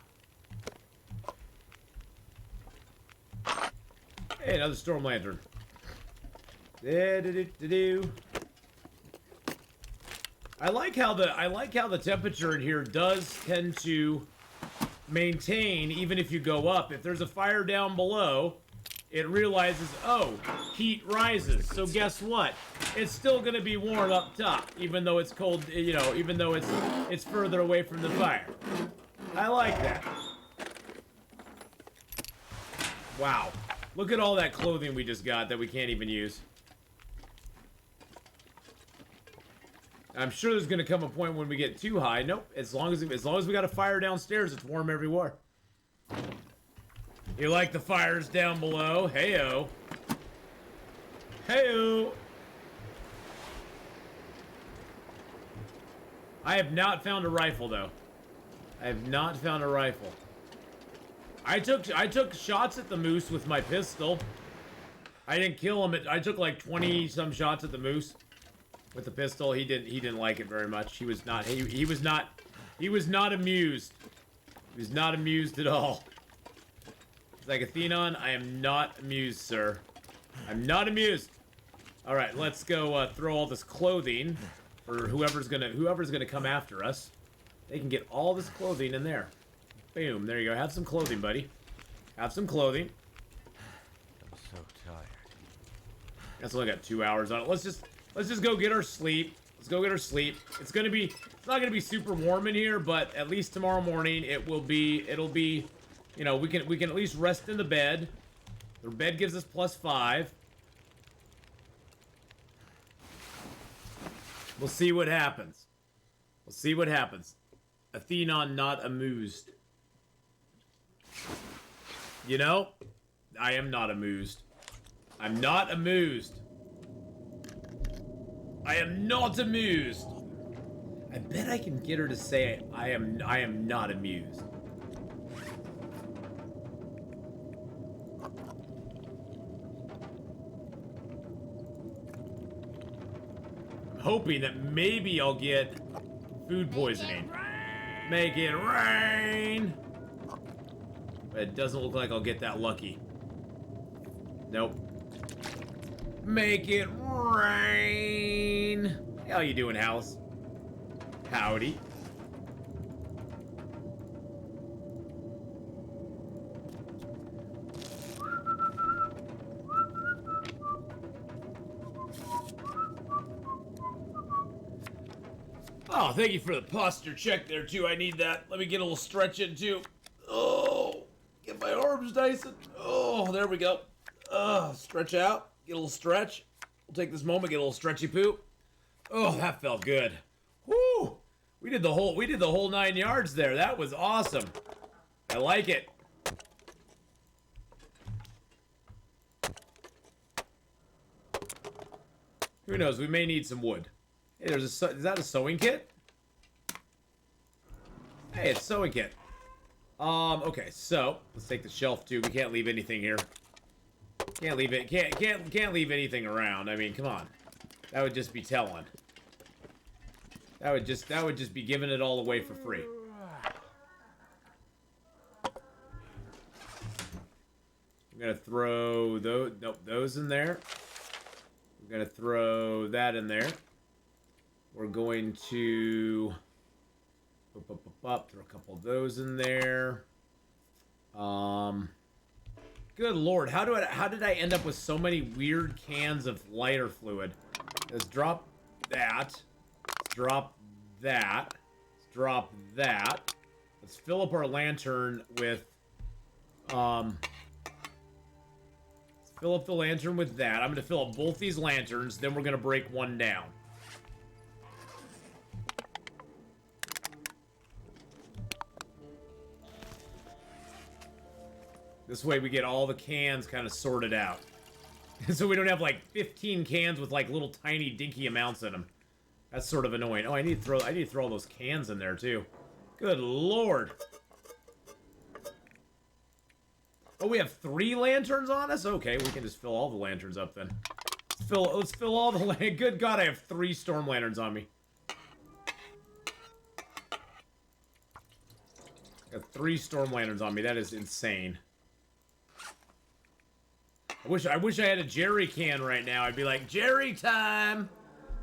Hey, another storm lantern. I like how the temperature in here does tend to maintain even if you go up. If there's a fire down below, it realizes, oh, heat rises. So guess what? It's still gonna be warm up top, even though it's cold. You know, even though it's further away from the fire. I like that. Wow. Look at all that clothing we just got that we can't even use. I'm sure there's gonna come a point when we get too high. Nope. As long as we got a fire downstairs, it's warm everywhere. You like the fires down below? Heyo. Heyo. I have not found a rifle though. I have not found a rifle. I took shots at the moose with my pistol. I didn't kill him. I took like 20 some shots at the moose with the pistol. He didn't like it very much. He was not amused. He was not amused at all. It's like, Atheenon, I am not amused, sir. I'm not amused. All right, let's go throw all this clothing for whoever's gonna come after us. They can get all this clothing in there. Boom, there you go. Have some clothing, buddy. Have some clothing. I'm so tired. That's only got 2 hours on it. Let's just go get our sleep. Let's go get our sleep. It's not gonna be super warm in here, but at least tomorrow morning it'll be, you know, we can at least rest in the bed. The bed gives us +5. We'll see what happens. We'll see what happens. Atheenon not amused. You know, I am not amused. I'm not amused. I am not amused. I bet I can get her to say I am not amused. I'm hoping that maybe I'll get food poisoning. Make it rain. But it doesn't look like I'll get that lucky. Nope. Make it rain. How you doing, House? Howdy. Oh, thank you for the posture check there, too. I need that. Let me get a little stretch in, too. Oh, get my arms nice and... Oh, there we go. Stretch out. Get a little stretch. We'll take this moment, get a little stretchy poo. Oh, that felt good. Woo! We did the whole 9 yards there. That was awesome. I like it. Who knows? We may need some wood. Hey, is that a sewing kit? Hey, it's a sewing kit. Okay, so let's take the shelf too. We can't leave anything here. Can't leave it. Can't leave anything around. I mean, come on. That would just be telling. That would just be giving it all away for free. I'm gonna throw those in there. We're gonna throw that in there. We're going to throw a couple of those in there. Good lord, how did I end up with so many weird cans of lighter fluid? Let's drop that. Let's drop that. Let's drop that. Let's fill up our lantern with let's fill up the lantern with that. I'm gonna fill up both these lanterns, then we're gonna break one down. This way we get all the cans kind of sorted out. So we don't have like 15 cans with like little tiny dinky amounts in them. That's sort of annoying. Oh, I need to throw all those cans in there too. Good lord. Oh, we have 3 lanterns on us? Okay, we can just fill all the lanterns up then. Let's fill all the lanterns. Good god, I have 3 storm lanterns on me. Got 3 storm lanterns on me. That is insane. I wish I had a Jerry can right now. I'd be like, Jerry time!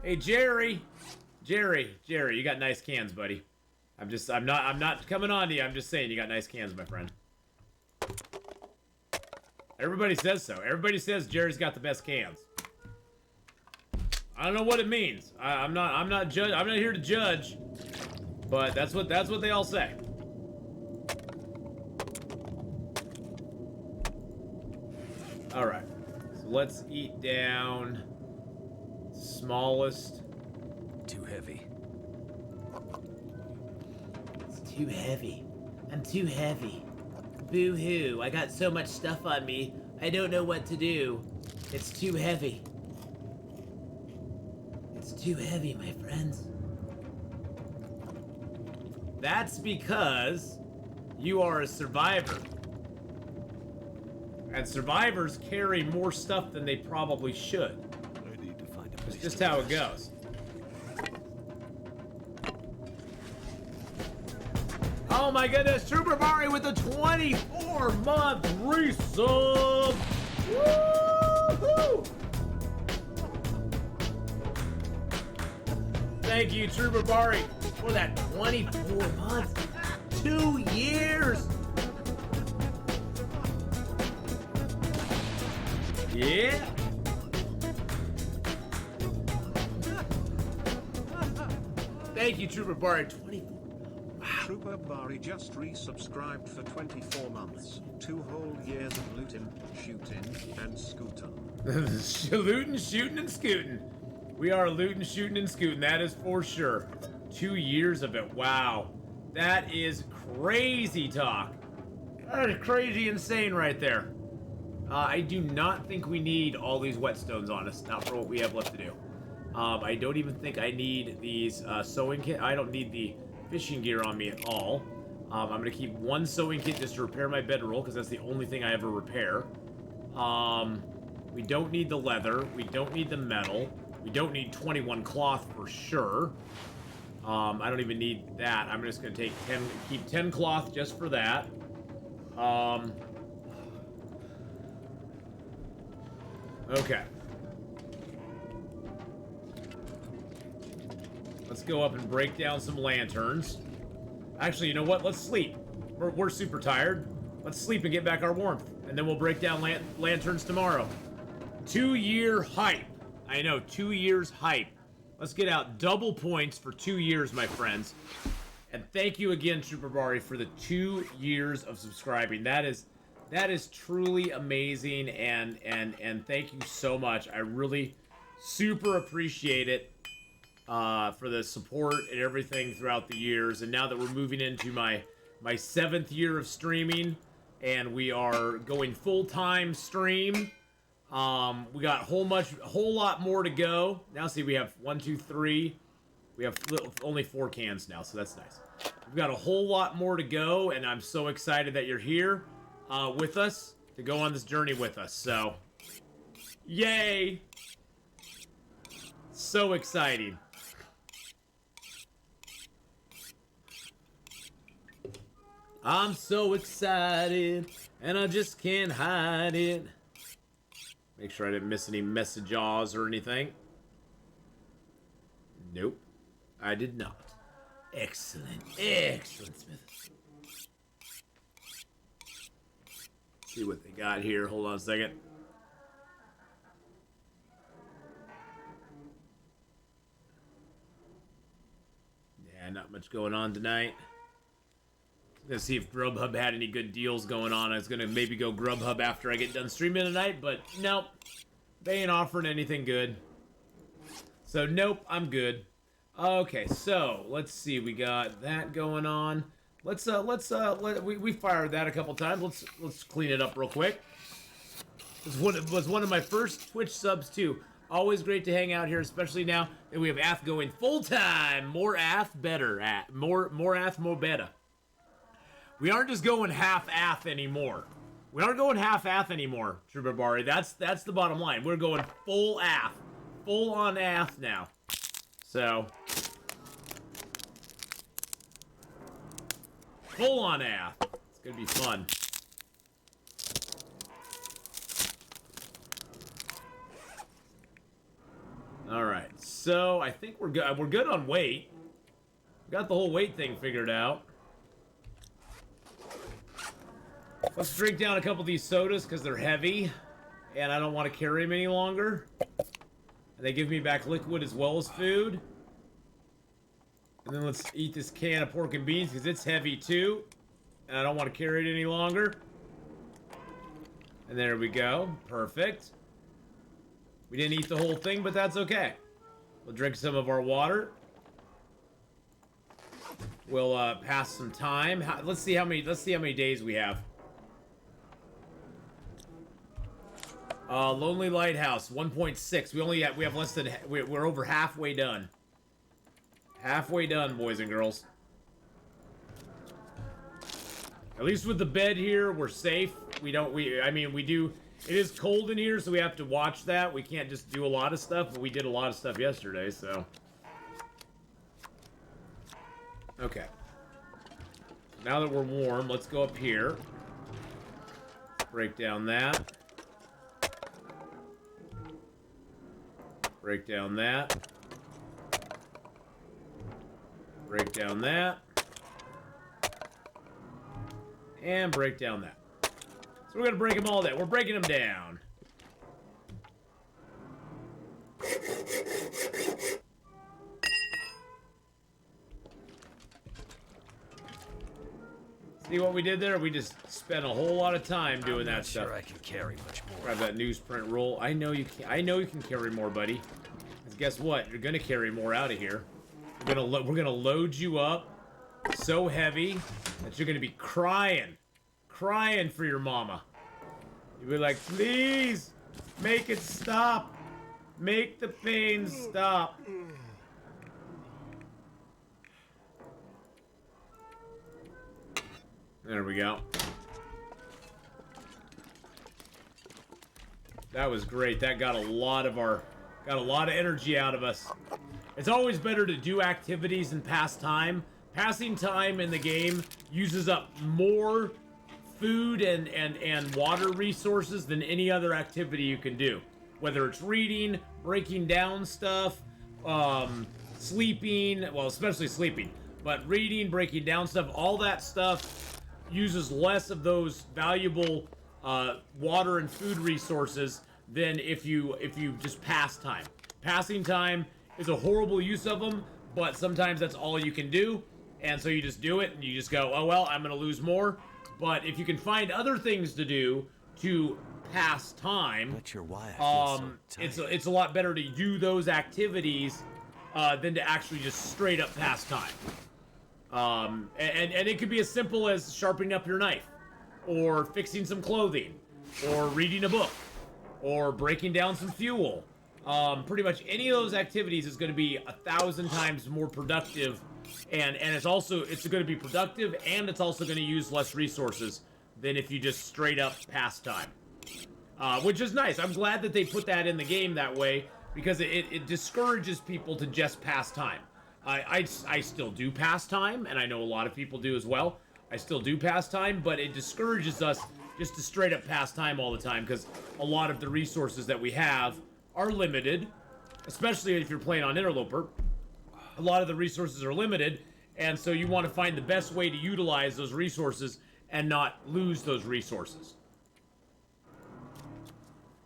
Hey, Jerry! Jerry, you got nice cans, buddy. I'm not coming on to you. I'm just saying you got nice cans, my friend. Everybody says so. Everybody says Jerry's got the best cans. I don't know what it means. I'm not here to judge, but that's what they all say. All right, so let's eat down smallest. Too heavy. It's too heavy. I'm too heavy. Boo-hoo, I got so much stuff on me, I don't know what to do. It's too heavy. It's too heavy, my friends. That's because you are a survivor. And survivors carry more stuff than they probably should. I need to find a place. It's just to how it rest. goes. Oh my goodness, Trooper Bari with the 24-month resub! Woohoo! Thank you, Trooper Bari, for that 24 months. 2 years! Yeah! Thank you, Trooper Bari. 24. Wow. Trooper Bari just resubscribed for 24 months. 2 whole years of looting, shooting, and scooting. Looting, shooting, and scooting. We are looting, shooting, and scooting. That is for sure. 2 years of it. Wow. That is crazy talk. That is crazy insane right there. I do not think we need all these whetstones on us. Not for what we have left to do. I don't even think I need these sewing kit. I don't need the fishing gear on me at all. I'm going to keep 1 sewing kit just to repair my bedroll, because that's the only thing I ever repair. We don't need the leather. We don't need the metal. We don't need 21 cloth for sure. I don't even need that. I'm just going to keep 10 cloth just for that. Okay. Let's go up and break down some lanterns. Actually, you know what? Let's sleep. We're super tired. Let's sleep and get back our warmth. And then we'll break down lanterns tomorrow. 2-year hype. I know, 2 years hype. Let's get out double points for 2 years, my friends. And thank you again, Trooper Bari, for the 2 years of subscribing. That is truly amazing, and thank you so much. I really super appreciate it for the support and everything throughout the years. And now that we're moving into my 7th year of streaming, and we are going full-time stream, we got a whole lot more to go. Now see, we have 1, 2, 3. We have only 4 cans now, so that's nice. We've got a whole lot more to go, and I'm so excited that you're here with us to go on this journey with us. So, yay! So exciting. I'm so excited, and I just can't hide it. Make sure I didn't miss any messages or anything. Nope, I did not. Excellent, excellent, Smith. See what they got here. Hold on a second. Yeah, not much going on tonight. Gonna see if Grubhub had any good deals going on. I was gonna maybe go Grubhub after I get done streaming tonight, but nope. They ain't offering anything good. So nope, I'm good. Okay, so let's see. We got that going on. We fired that a couple times. Let's clean it up real quick. It was one of my first Twitch subs too. Always great to hang out here, especially now that we have Ath going full time. More Ath, better. More Ath, more better. We aren't just going half-ath anymore. We aren't going half-ath anymore, Trubarbari. That's the bottom line. We're going full ath. Full on ath now. So. Full on ath. It's gonna be fun. Alright, so I think we're good. We're good on weight. We got the whole weight thing figured out. Let's drink down a couple of these sodas because they're heavy and I don't want to carry them any longer. And they give me back liquid as well as food. And then let's eat this can of pork and beans because it's heavy too. And I don't want to carry it any longer. And there we go. Perfect. We didn't eat the whole thing, but that's okay. We'll drink some of our water. We'll pass some time. Let's see how many days we have. Lonely Lighthouse 1.6. We have less than we're over halfway done. Halfway done, boys and girls. At least with the bed here, we're safe. I mean, we do. It is cold in here, so we have to watch that. We can't just do a lot of stuff, but we did a lot of stuff yesterday, so. Okay. Now that we're warm, let's go up here. Break down that. Break down that. Break down that. And break down that. So we're gonna break them all down. We're breaking them down. See what we did there? We just spent a whole lot of time doing that stuff. Sure, I can carry much more. Grab that newsprint roll. I know you can. I know you can carry more, buddy. 'Cause guess what? You're gonna carry more out of here. We're gonna load you up so heavy that you're gonna be crying for your mama. You'll be like, please, make it stop. Make the pain stop. There we go. That was great. That got a lot of energy out of us. It's always better to do activities and pass time. Passing time in the game uses up more food and water resources than any other activity you can do. Whether it's reading, breaking down stuff, sleeping, well, especially sleeping, but reading, breaking down stuff, all that stuff uses less of those valuable water and food resources than if you just pass time. Passing time is a horrible use of them, but sometimes that's all you can do, and so you just do it and you just go, oh well, I'm gonna lose more. But if you can find other things to do to pass time, Not sure why I feel so tight. it's a lot better to do those activities than to actually just straight up pass time. And it could be as simple as sharpening up your knife, or fixing some clothing, or reading a book, or breaking down some fuel. Pretty much any of those activities is going to be 1,000 times more productive, and it's going to be productive, and it's also going to use less resources than if you just straight up pass time. Which is nice. I'm glad that they put that in the game that way, because it discourages people to just pass time. I still do pass time, and I know a lot of people do as well. I still do pass time, but it discourages us just to straight up pass time all the time because a lot of the resources that we have are limited, especially if you're playing on Interloper. A lot of the resources are limited, and so you want to find the best way to utilize those resources and not lose those resources.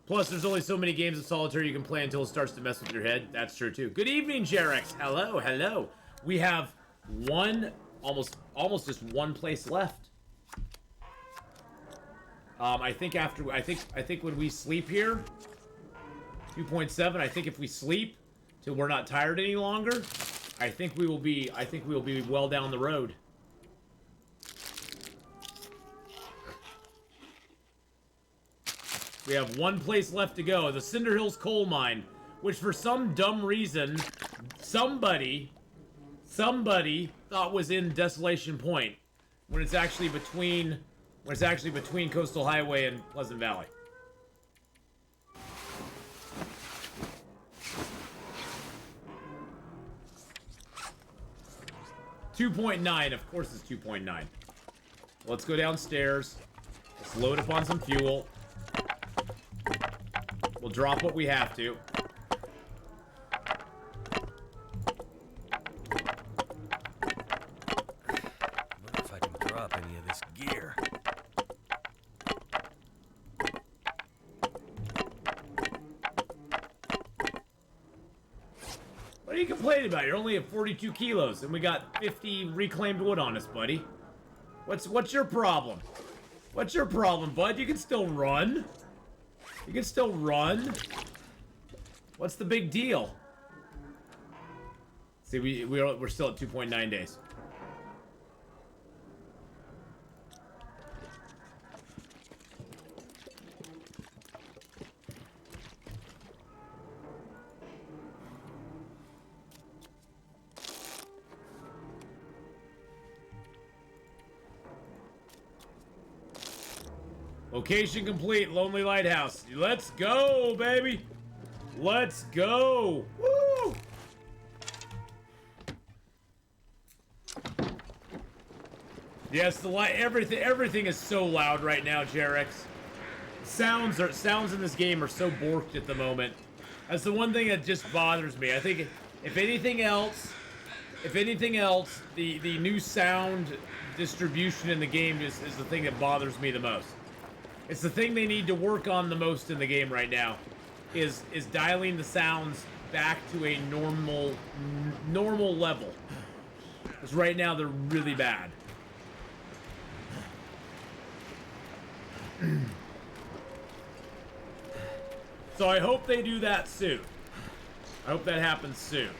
Plus, there's only so many games of solitaire you can play until it starts to mess with your head. That's true, too. Good evening, Jerex. Hello, hello. We have almost just one place left. I think when we sleep here, 2.7, I think if we sleep till we're not tired any longer, I think we will be well down the road. We have one place left to go, the Cinder Hills coal mine, which for some dumb reason, somebody thought was in Desolation Point, when it's actually between Coastal Highway and Pleasant Valley. $2.9, of course it's 2.9. Let's go downstairs. Let's load up on some fuel. We'll drop what we have to. Wonder if I can drop any of this gear. What are you complaining about? You're only at 42 kilos, and we got 50 reclaimed wood on us, buddy. What's your problem? What's your problem, bud? You can still run. You can still run. What's the big deal? See, we're still at 2.9 days. Location complete, Lonely Lighthouse. Let's go, baby. Let's go. Woo! Yes, the light. Everything is so loud right now, Jerex. Sounds in this game are so borked at the moment. That's the one thing that just bothers me. I think if anything else, the new sound distribution in the game is the thing that bothers me the most. It's the thing they need to work on the most in the game right now, is dialing the sounds back to a normal level. Because right now they're really bad. So I hope they do that soon. I hope that happens soon.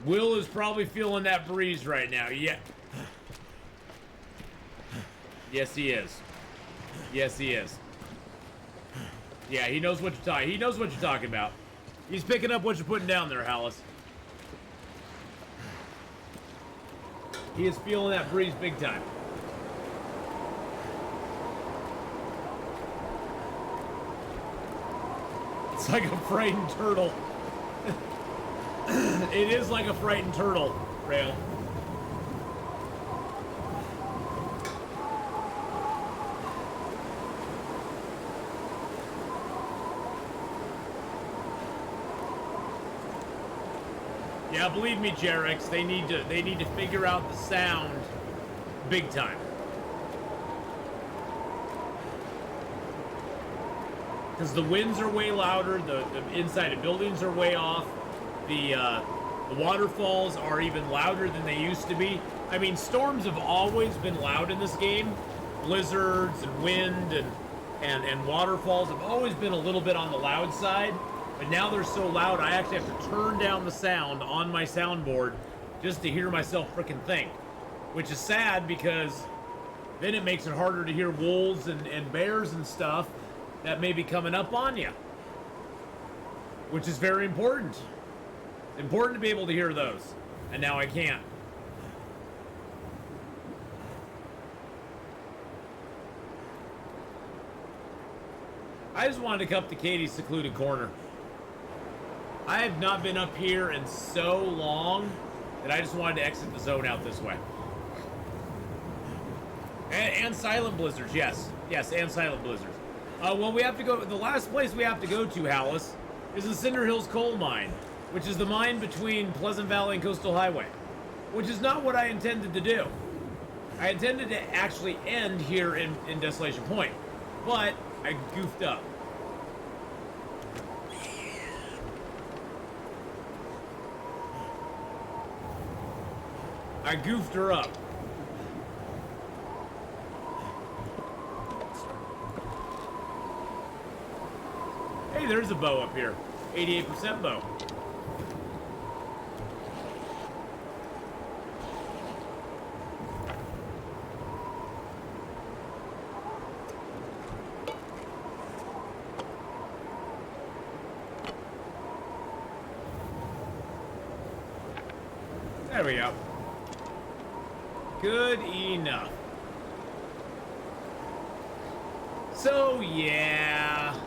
Will is probably feeling that breeze right now. Yeah. Yes, he is. Yes, he is. Yeah, he knows what you're talking. He knows what you're talking about. He's picking up what you're putting down there, Hallis. He is feeling that breeze big time. It's like a frightened turtle. It is like a frightened turtle, Rail. Yeah, believe me, Jerex, they need to figure out the sound big time. Because the winds are way louder, the inside of buildings are way off, the waterfalls are even louder than they used to be. I mean, storms have always been loud in this game. Blizzards and wind and waterfalls have always been a little bit on the loud side. But now they're so loud, I actually have to turn down the sound on my soundboard just to hear myself frickin' think. Which is sad because then it makes it harder to hear wolves and bears and stuff that may be coming up on you. Which is very important. It's important to be able to hear those. And now I can't. I just wanted to come up to Katie's secluded corner. I have not been up here in so long and I just wanted to exit the zone out this way. And silent blizzards, yes. Yes, and silent blizzards. Well, we have to go... The last place we have to go to, Hallis, is the Cinder Hills coal mine, which is the mine between Pleasant Valley and Coastal Highway, which is not what I intended to do. I intended to actually end here in Desolation Point, but I goofed up. I goofed her up. Hey, there's a bow up here. 88% bow. There we go. Good enough. So, yeah.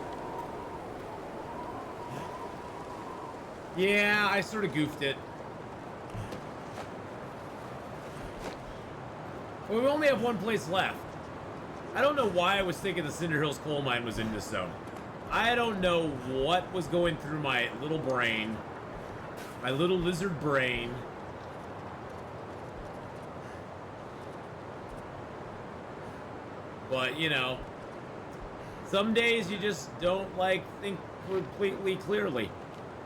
Yeah, I sort of goofed it. Well, we only have one place left. I don't know why I was thinking the Cinder Hills coal mine was in this zone. I don't know what was going through my little brain. My little lizard brain. But, you know, some days you just don't, like, think completely clearly.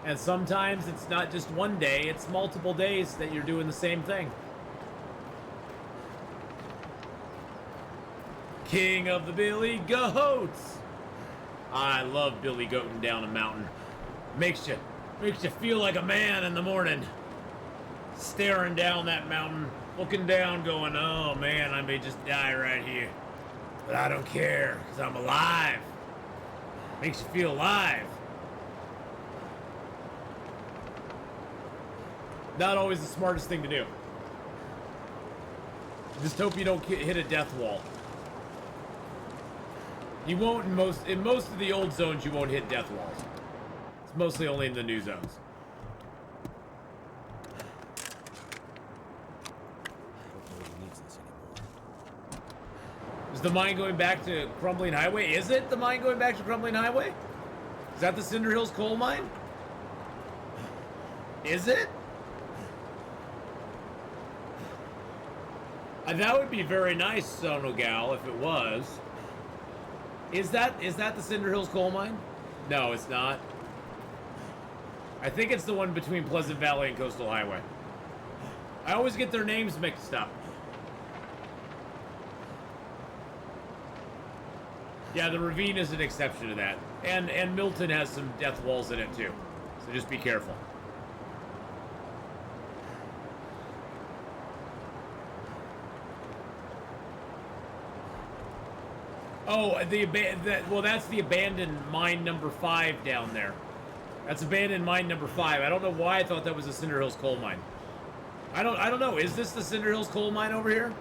And sometimes it's not just one day, it's multiple days that you're doing the same thing. King of the Billy Goats! I love Billy Goating down a mountain. Makes you feel like a man in the morning. Staring down that mountain, looking down, going, oh man, I may just die right here. But I don't care, because I'm alive. Makes you feel alive. Not always the smartest thing to do. Just hope you don't hit a death wall. You won't in most of the old zones, you won't hit death walls. It's mostly only in the new zones. Nobody needs this anymore. Is the mine going back to Crumbling Highway? Is it the mine going back to Crumbling Highway? Is that the Cinder Hills coal mine? Is it? That would be very nice, Sonogal, if it was. Is that the Cinder Hills coal mine? No, it's not. I think it's the one between Pleasant Valley and Coastal Highway. I always get their names mixed up. Yeah, the ravine is an exception to that. And Milton has some death walls in it too. So just be careful. Oh, well, that's the abandoned mine number 5 down there. That's abandoned mine number 5. I don't know why I thought that was the Cinder Hills coal mine. I don't know. Is this the Cinder Hills coal mine over here?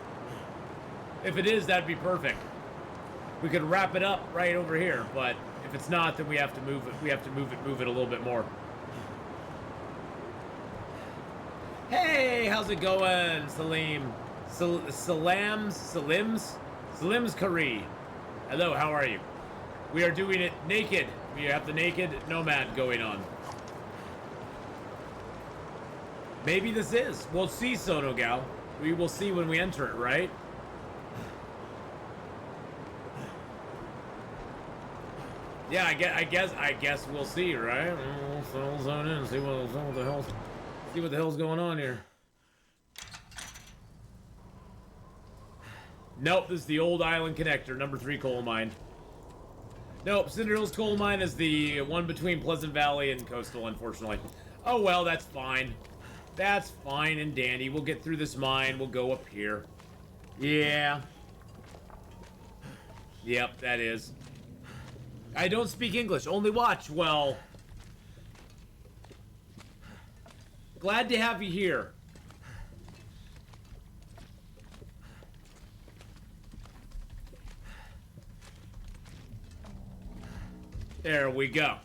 If it is, that'd be perfect. We could wrap it up right over here, but if it's not, then we have to move it. We have to move it a little bit more. Hey, how's it going, Salim? Salim's Kari. Hello, how are you? We are doing it naked. We have the naked Nomad going on. Maybe this is. We'll see, Sonogal. We will see when we enter it, right? Yeah, I guess we'll see, right? We'll zone in and see what the hell's going on here. Nope, this is the old island connector, number 3 coal mine. Nope, Cinder Hills coal mine is the one between Pleasant Valley and Coastal, unfortunately. Oh well, that's fine. That's fine and dandy. We'll get through this mine. We'll go up here. Yeah. Yep, that is. I don't speak English, only watch. Well, glad to have you here. There we go.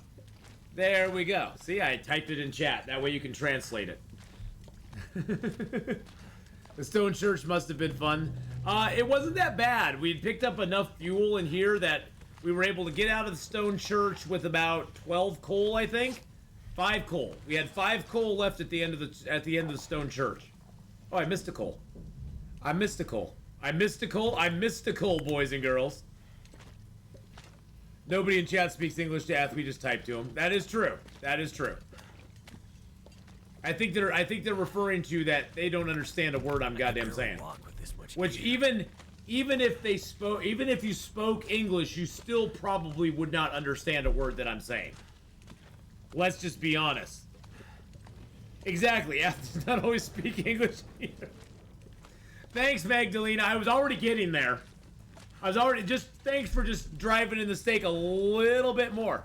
There we go. See, I typed it in chat. That way you can translate it. The stone church must have been fun. It wasn't that bad. We picked up enough fuel in here that we were able to get out of the stone church with about 12 coal, I think. 5 coal. We had 5 coal left at the end of the stone church. Oh, I missed a coal. I missed a coal. I missed a coal. I missed a coal, boys and girls. Nobody in chat speaks English to Ath. We just typed to him. That is true. That is true. I think they're referring to that they don't understand a word I'm goddamn saying. Which even if you spoke English, you still probably would not understand a word that I'm saying. Let's just be honest. Exactly. Ath does not always speak English either. Thanks, Magdalena. I was already getting there. Thanks for just driving in the stake a little bit more.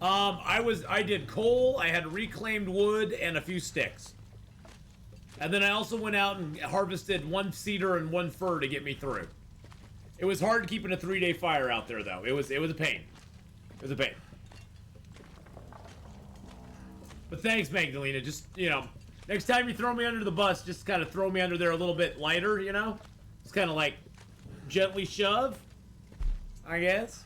I did coal, I had reclaimed wood, and a few sticks. And then I also went out and harvested 1 cedar and 1 fir to get me through. It was hard keeping a 3-day fire out there, though. It was a pain. It was a pain. But thanks, Magdalena. Just, you know, next time you throw me under the bus, just kind of throw me under there a little bit lighter, you know? Just kind of like gently shove, I guess.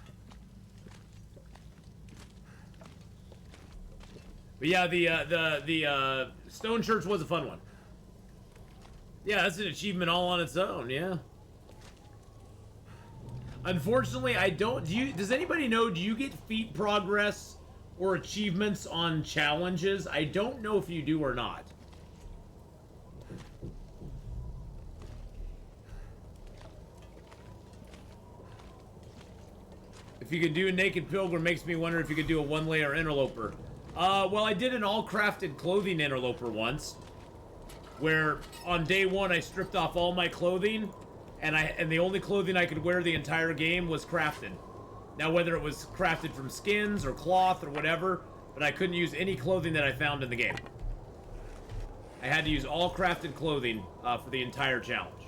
But yeah, the stone church was a fun one. Yeah, that's an achievement all on its own, yeah. Unfortunately, I don't... Does anybody know, do you get feat progress or achievements on challenges? I don't know if you do or not. If you could do a naked pilgrim, makes me wonder if you could do a 1-layer interloper. Well, I did an all-crafted clothing interloper once, where on day 1 I stripped off all my clothing, and the only clothing I could wear the entire game was crafted. Now, whether it was crafted from skins or cloth or whatever, but I couldn't use any clothing that I found in the game. I had to use all crafted clothing for the entire challenge.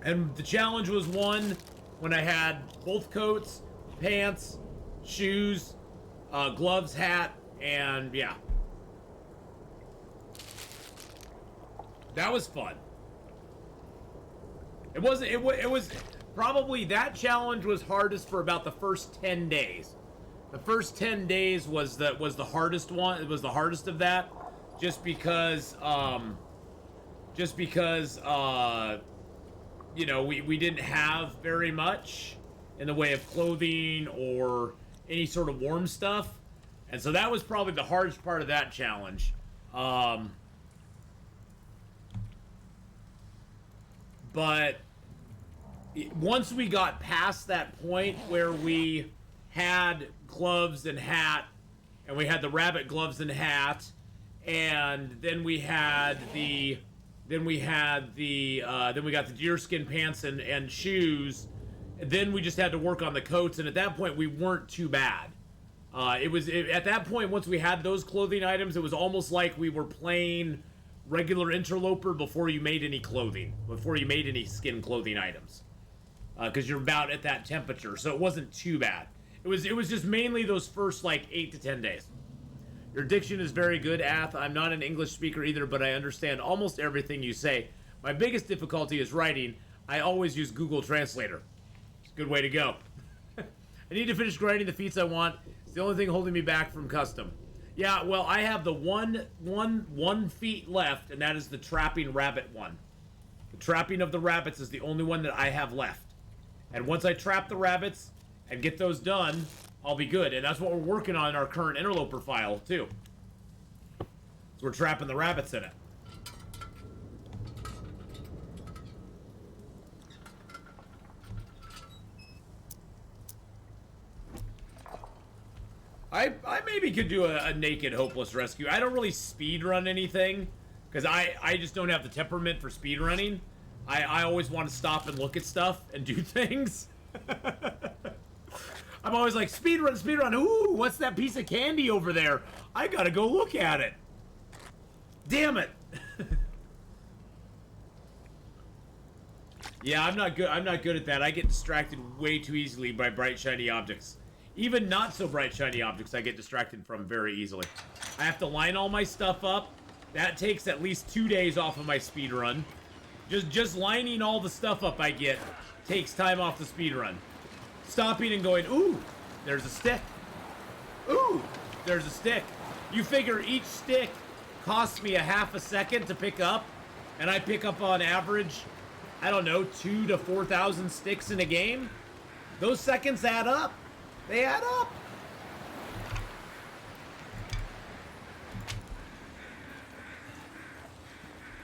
And the challenge was won when I had both coats, pants, shoes, gloves, hat, and yeah. That was fun. It was probably, that challenge was hardest for about the first 10 days. The first 10 days was the hardest one. It was the hardest of that, just because you know, we didn't have very much in the way of clothing or any sort of warm stuff, and so that was probably the hardest part of that challenge. But once we got past that point where we had gloves and hat, and we had the rabbit gloves and hat, and then we got the deerskin pants and shoes. Then we just had to work on the coats, and at that point we weren't too bad. At that point, once we had those clothing items, it was almost like we were playing regular interloper before you made any clothing, before you made any skin clothing items, because you're about at that temperature, so it wasn't too bad. It was just mainly those first like 8 to 10 days. Your diction is very good, Ath. I'm not an English speaker either, but I understand almost everything you say. My biggest difficulty is writing. I always use Google Translator. It's a good way to go. I need to finish grinding the feats I want. It's the only thing holding me back from custom. Yeah, well, I have the one feat left, and that is the trapping rabbit one. The trapping of the rabbits is the only one that I have left. And once I trap the rabbits and get those done, I'll be good. And that's what we're working on in our current interloper file, too. So we're trapping the rabbits in it. I maybe could do a naked hopeless rescue. I don't really speed run anything, because I just don't have the temperament for speed running. I always want to stop and look at stuff and do things. I'm always like, speed run, ooh, what's that piece of candy over there? I gotta go look at it. Damn it. Yeah, I'm not good at that. I get distracted way too easily by bright, shiny objects. Even not so bright shiny objects I get distracted from very easily. I have to line all my stuff up. That takes at least 2 days off of my speed run. Just lining all the stuff up I get takes time off the speed run. Stopping and going, ooh, there's a stick. Ooh, there's a stick. You figure each stick costs me a half a second to pick up, and I pick up on average, I don't know, 2,000 to 4,000 sticks in a game. Those seconds add up. They add up.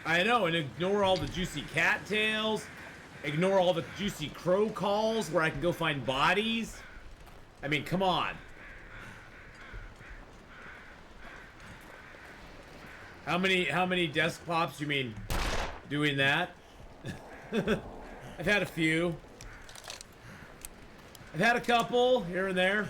I know, and ignore all the juicy cattails. Ignore all the juicy crow calls where I can go find bodies. I mean, come on. How many desk pops you mean doing that? I've had a few. I've had a couple here and there.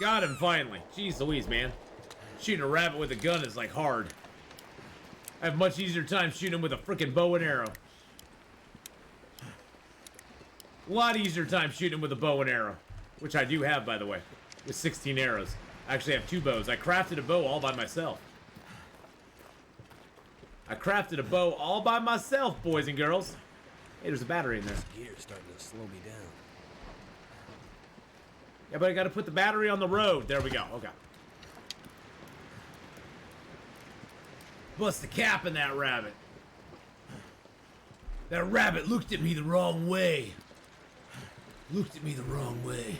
Got him finally. Jeez Louise, man. Shooting a rabbit with a gun is like hard. I have much easier time shooting him with a freaking bow and arrow. A lot easier time shooting him with a bow and arrow. Which I do have, by the way. With 16 arrows. I actually have 2 bows. I crafted a bow all by myself. I crafted a bow all by myself, boys and girls. Hey, there's a battery in there. Gear's starting to slow me down. Yeah, but I gotta put the battery on the road. There we go. Okay. Bust the cap in that rabbit. That rabbit looked at me the wrong way. Looked at me the wrong way.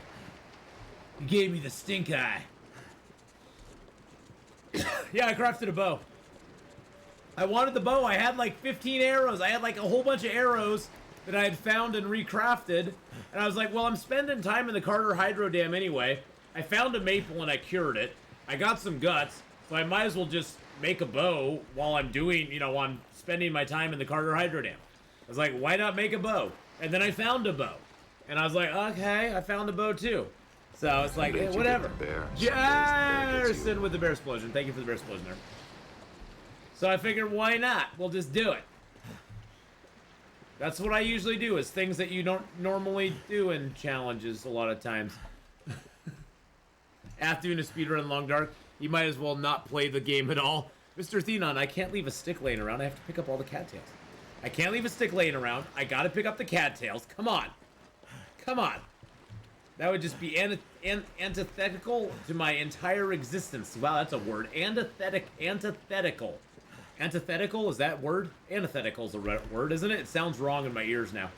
He gave me the stink eye. Yeah, I crafted a bow. I wanted the bow. I had like 15 arrows. I had like a whole bunch of arrows that I had found and recrafted. And I was like, well, I'm spending time in the Carter Hydro Dam anyway. I found a maple and I cured it. I got some guts, so I might as well just make a bow while I'm doing, you know, while I'm spending my time in the Carter Hydro Dam. I was like, why not make a bow? And then I found a bow. And I was like, okay, I found a bow too. So it's like, hey, whatever. Jerson with the bear explosion. Thank you for the bear explosion there. So I figured, why not? We'll just do it. That's what I usually do, is things that you don't normally do in challenges a lot of times. After doing a speedrun Long Dark, you might as well not play the game at all. Mr. Atheenon, I can't leave a stick laying around. I have to pick up all the cattails. I can't leave a stick laying around. I gotta pick up the cattails. Come on. Come on. That would just be antithetical to my entire existence. Wow, that's a word. Antithetical. Antithetical, is that word? Antithetical is a word, isn't it? It sounds wrong in my ears now.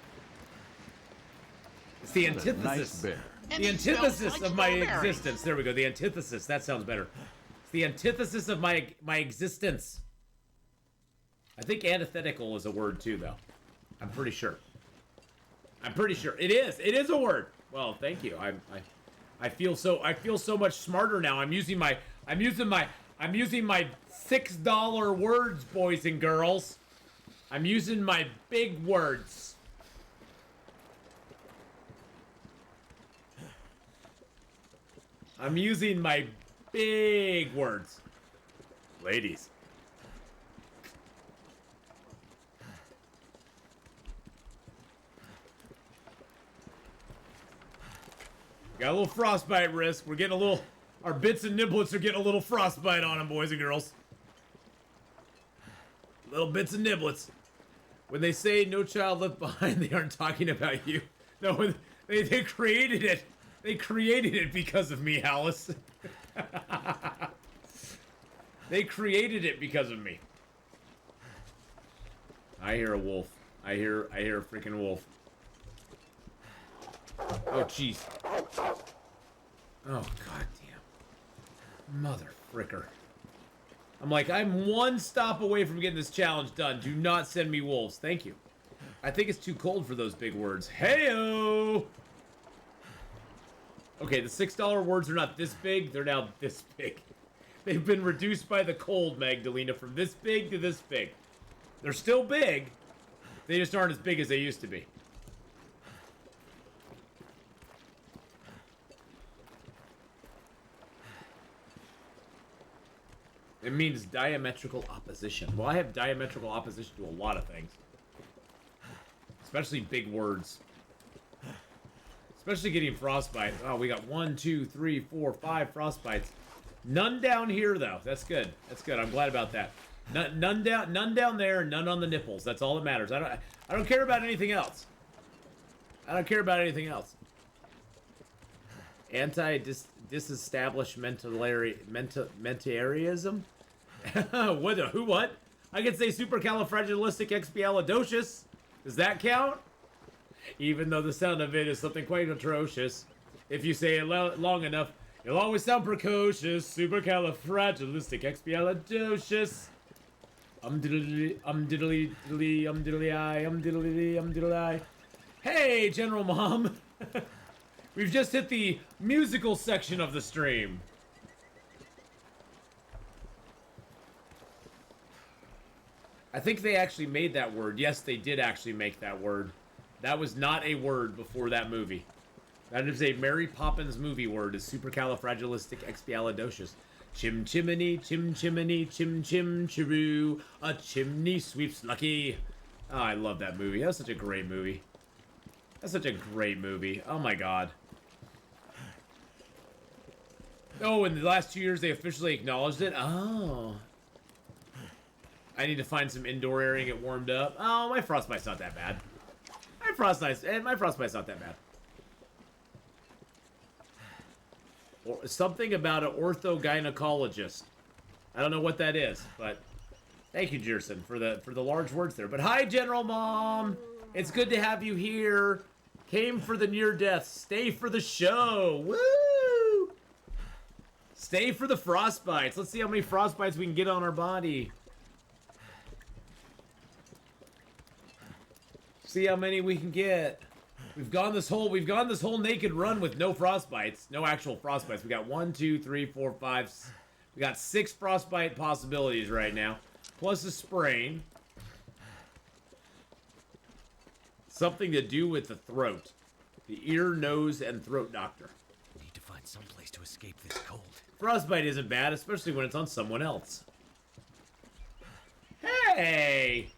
It's the antithesis. Nice bear. The antithesis of my existence. There we go. The antithesis. That sounds better. It's the antithesis of my existence. I think antithetical is a word too, though. I'm pretty sure. I'm pretty sure it is. It is a word. Well, thank you. I feel so much smarter now. I'm using my $6 words, boys and girls. I'm using my big words. I'm using my big words. Ladies. Got a little frostbite risk. We're getting a little... Our bits and niblets are getting a little frostbite on them, boys and girls. Little bits and niblets. When they say no child left behind, they aren't talking about you. No, they created it. They created it because of me, Alice. They created it because of me. I hear a wolf. I hear a freaking wolf. Oh, jeez. Oh, goddamn. Mother fricker. I'm like, I'm one stop away from getting this challenge done. Do not send me wolves. Thank you. I think it's too cold for those big words. Heyo! Okay, the $6 words are not this big. They're now this big. They've been reduced by the cold, Magdalena, from this big to this big. They're still big. They just aren't as big as they used to be. It means diametrical opposition. Well, I have diametrical opposition to a lot of things. Especially big words. Especially getting frostbite. Oh, we got 1, 2, 3, 4, 5 frostbites. None down here, though. That's good. That's good. I'm glad about that. None down there, and none on the nipples. That's all that matters. I don't care about anything else. I don't care about anything else. Disestablishmentarianism? What? I could say supercalifragilisticexpialidocious. Does that count? Even though the sound of it is something quite atrocious. If you say it long enough, it'll always sound precocious. Supercalifragilisticexpialidocious. Diddly, diddly, diddly. Hey, General Mom. We've just hit the musical section of the stream. I think they actually made that word. Yes, they did actually make that word. That was not a word before that movie. That is a Mary Poppins movie word, is supercalifragilisticexpialidocious. Chim chimney, chim chiroo, a chimney sweeps lucky. Oh, I love that movie. That's such a great movie. That's such a great movie. Oh my god. Oh, in the last 2 years they officially acknowledged it? Oh. I need to find some indoor area and get warmed up. Oh, my frostbite's not that bad. My frostbite's not that bad. Or something about an orthogynecologist. I don't know what that is, but thank you, Jerson, for the large words there. But hi, General Mom. It's good to have you here. Came for the near death. Stay for the show. Woo! Stay for the frostbites. Let's see how many frostbites we can get on our body. See how many we can get. We've gone this whole naked run with no frostbites, no actual frostbites. We got 1, 2, 3, 4, 5. We got 6 frostbite possibilities right now, plus a sprain. Something to do with the throat, the ear, nose, and throat doctor. Need to find some place to escape this cold. Frostbite isn't bad, especially when it's on someone else. Hey!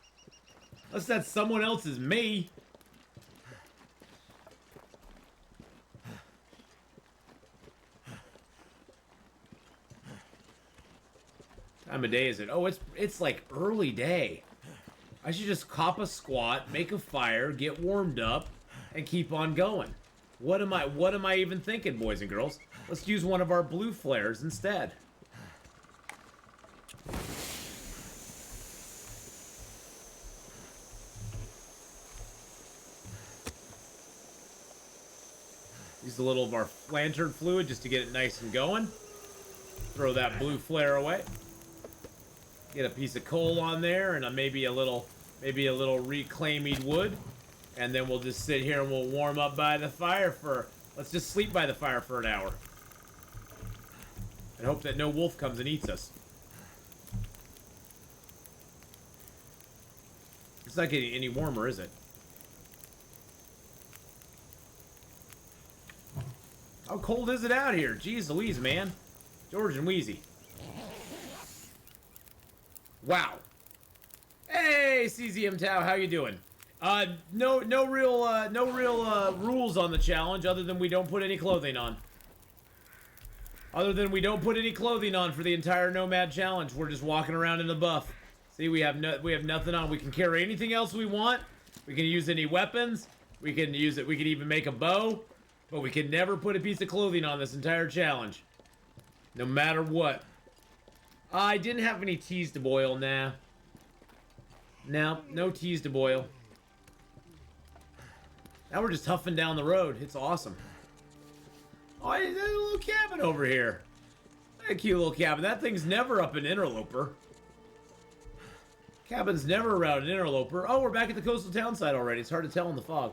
Unless that someone else is me. Time of day is it? Oh, it's like early day. I should just cop a squat, make a fire, get warmed up, and keep on going. What am I even thinking, boys and girls? Let's use one of our blue flares instead. Use a little of our lantern fluid just to get it nice and going. Throw that blue flare away. Get a piece of coal on there and maybe a little reclaimed wood. And then we'll just sit here and we'll warm up by the fire let's just sleep by the fire for an hour. And hope that no wolf comes and eats us. It's not getting any warmer, is it? How cold is it out here? Jeez Louise, man. George and Wheezy. Wow. Hey, CZM Tao, how you doing? No real rules on the challenge other than we don't put any clothing on. Other than we don't put any clothing on for the entire Nomad challenge. We're just walking around in the buff. See, we have nothing on. We can carry anything else we want. We can use any weapons. We can use it. We can even make a bow. But we can never put a piece of clothing on this entire challenge. No matter what. I didn't have any teas to boil, nah. No teas to boil. Now we're just huffing down the road. It's awesome. Oh, there's a little cabin over here. A cute little cabin. That thing's never up an interloper. Cabin's never around an interloper. Oh, we're back at the coastal town site already. It's hard to tell in the fog.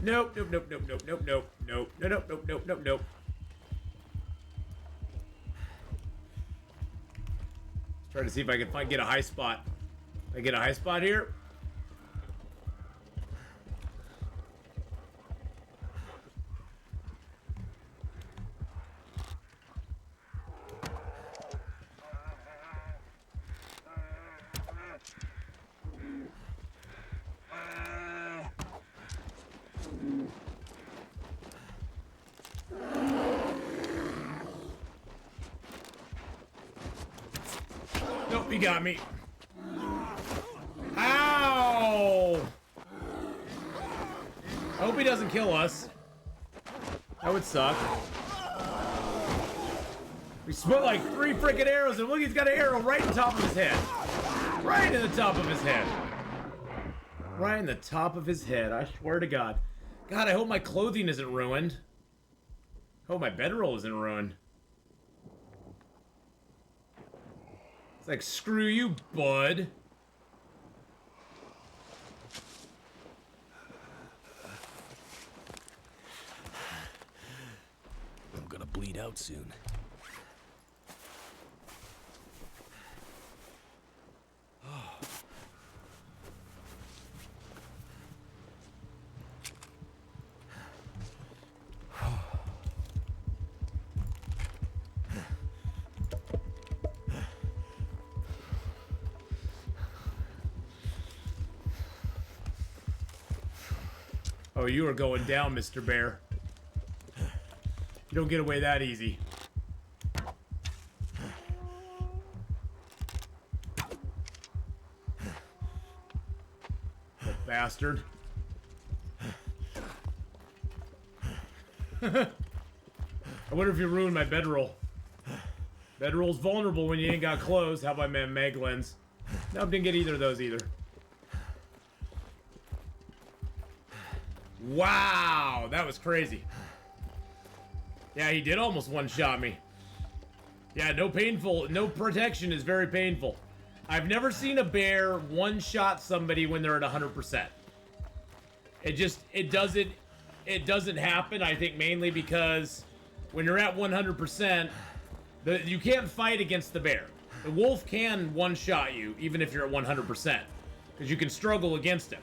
Nope, nope, nope, nope, nope, nope, nope, nope, nope, nope, nope, nope, nope, nope. Let's try to see if I can get a high spot. I get a high spot here. Nope, he got me. Ow! I hope he doesn't kill us. That would suck. We split like 3 freaking arrows, and look, he's got an arrow right in the top of his head. Right in the top of his head. Right in the top of his head, I swear to God. God, I hope my clothing isn't ruined. I hope my bedroll isn't ruined. It's like, screw you, bud. I'm gonna bleed out soon. Oh, you are going down, Mr. Bear. You don't get away that easy. That bastard. I wonder if you ruined my bedroll. Bedroll's vulnerable when you ain't got clothes. How about my mag lens? Nope, didn't get either of those either. Wow, that was crazy. Yeah, he did almost one-shot me. Yeah, no protection is very painful. I've never seen a bear one-shot somebody when they're at 100%. It doesn't happen, I think, mainly because when you're at 100%, you can't fight against the bear. The wolf can one-shot you, even if you're at 100%, because you can struggle against him.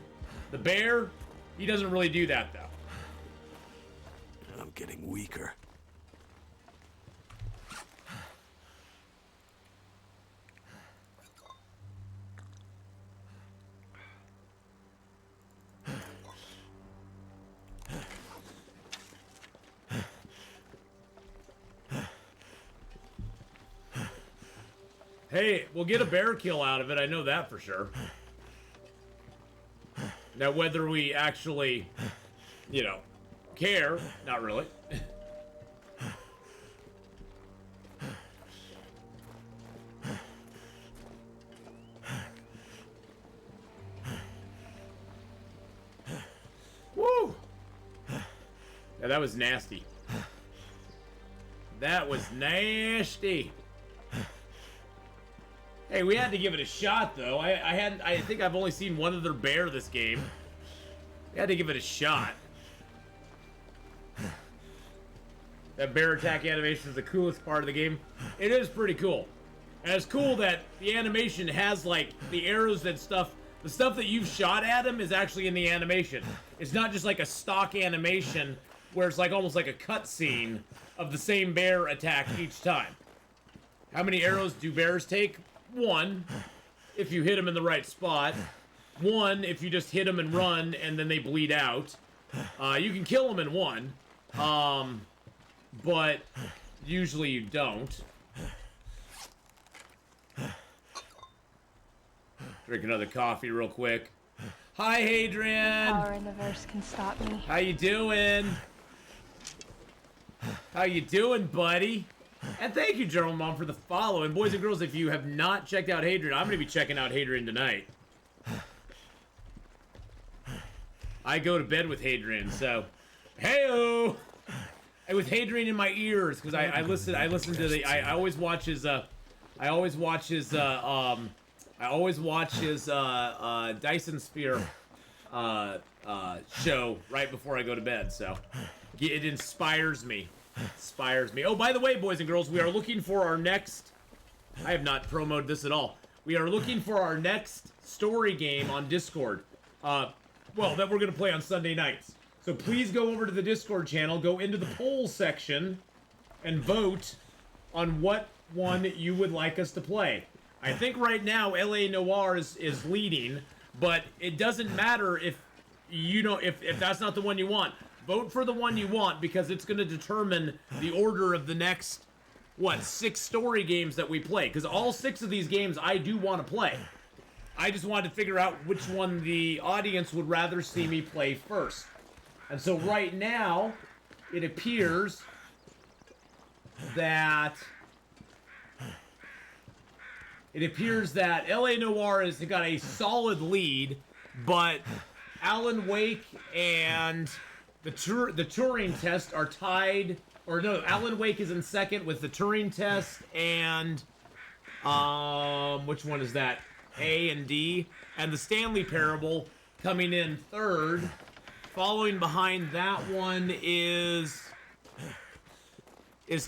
The bear, he doesn't really do that, though. I'm getting weaker. Hey, we'll get a bear kill out of it, I know that for sure. Now, whether we actually, you know, care, not really. Woo! Yeah, that was nasty. That was nasty. Hey, we had to give it a shot, though. I think I've only seen one other bear this game. We had to give it a shot. That bear attack animation is the coolest part of the game. It is pretty cool. And it's cool that the animation has, like, the arrows and stuff. The stuff that you've shot at him is actually in the animation. It's not just like a stock animation where it's like almost like a cutscene of the same bear attack each time. How many arrows do bears take? 1, if you hit them in the right spot. 1, if you just hit them and run and then they bleed out. You can kill them in 1, but usually you don't. Drink another coffee real quick. Hi, Hadrian. Power in the verse can stop me. How you doing? How you doing, buddy? And thank you, General Mom, for the follow. And boys and girls, if you have not checked out Hadrian, I'm going to be checking out Hadrian tonight. I go to bed with Hadrian, so hey-o! And with Hadrian in my ears, because I listen to the I always watch his Dyson Sphere show right before I go to bed. So it inspires me. Oh, by the way, boys and girls, we are looking for our next. I have not promoted this at all. We are looking for our next story game on Discord. Well, that we're gonna play on Sunday nights. So please go over to the Discord channel, go into the polls section, and vote on what one you would like us to play. I think right now LA Noir is leading, but it doesn't matter if you know if that's not the one you want. Vote for the one you want because it's going to determine the order of the next 6 story games that we play. Because all 6 of these games I do want to play. I just wanted to figure out which one the audience would rather see me play first. And so right now, it appears that LA Noir has got a solid lead, but Alan Wake and the Turing Test are tied. Or no, Alan Wake is in second with the Turing Test and which one is that? A and D, and the Stanley Parable coming in third. Following behind that one is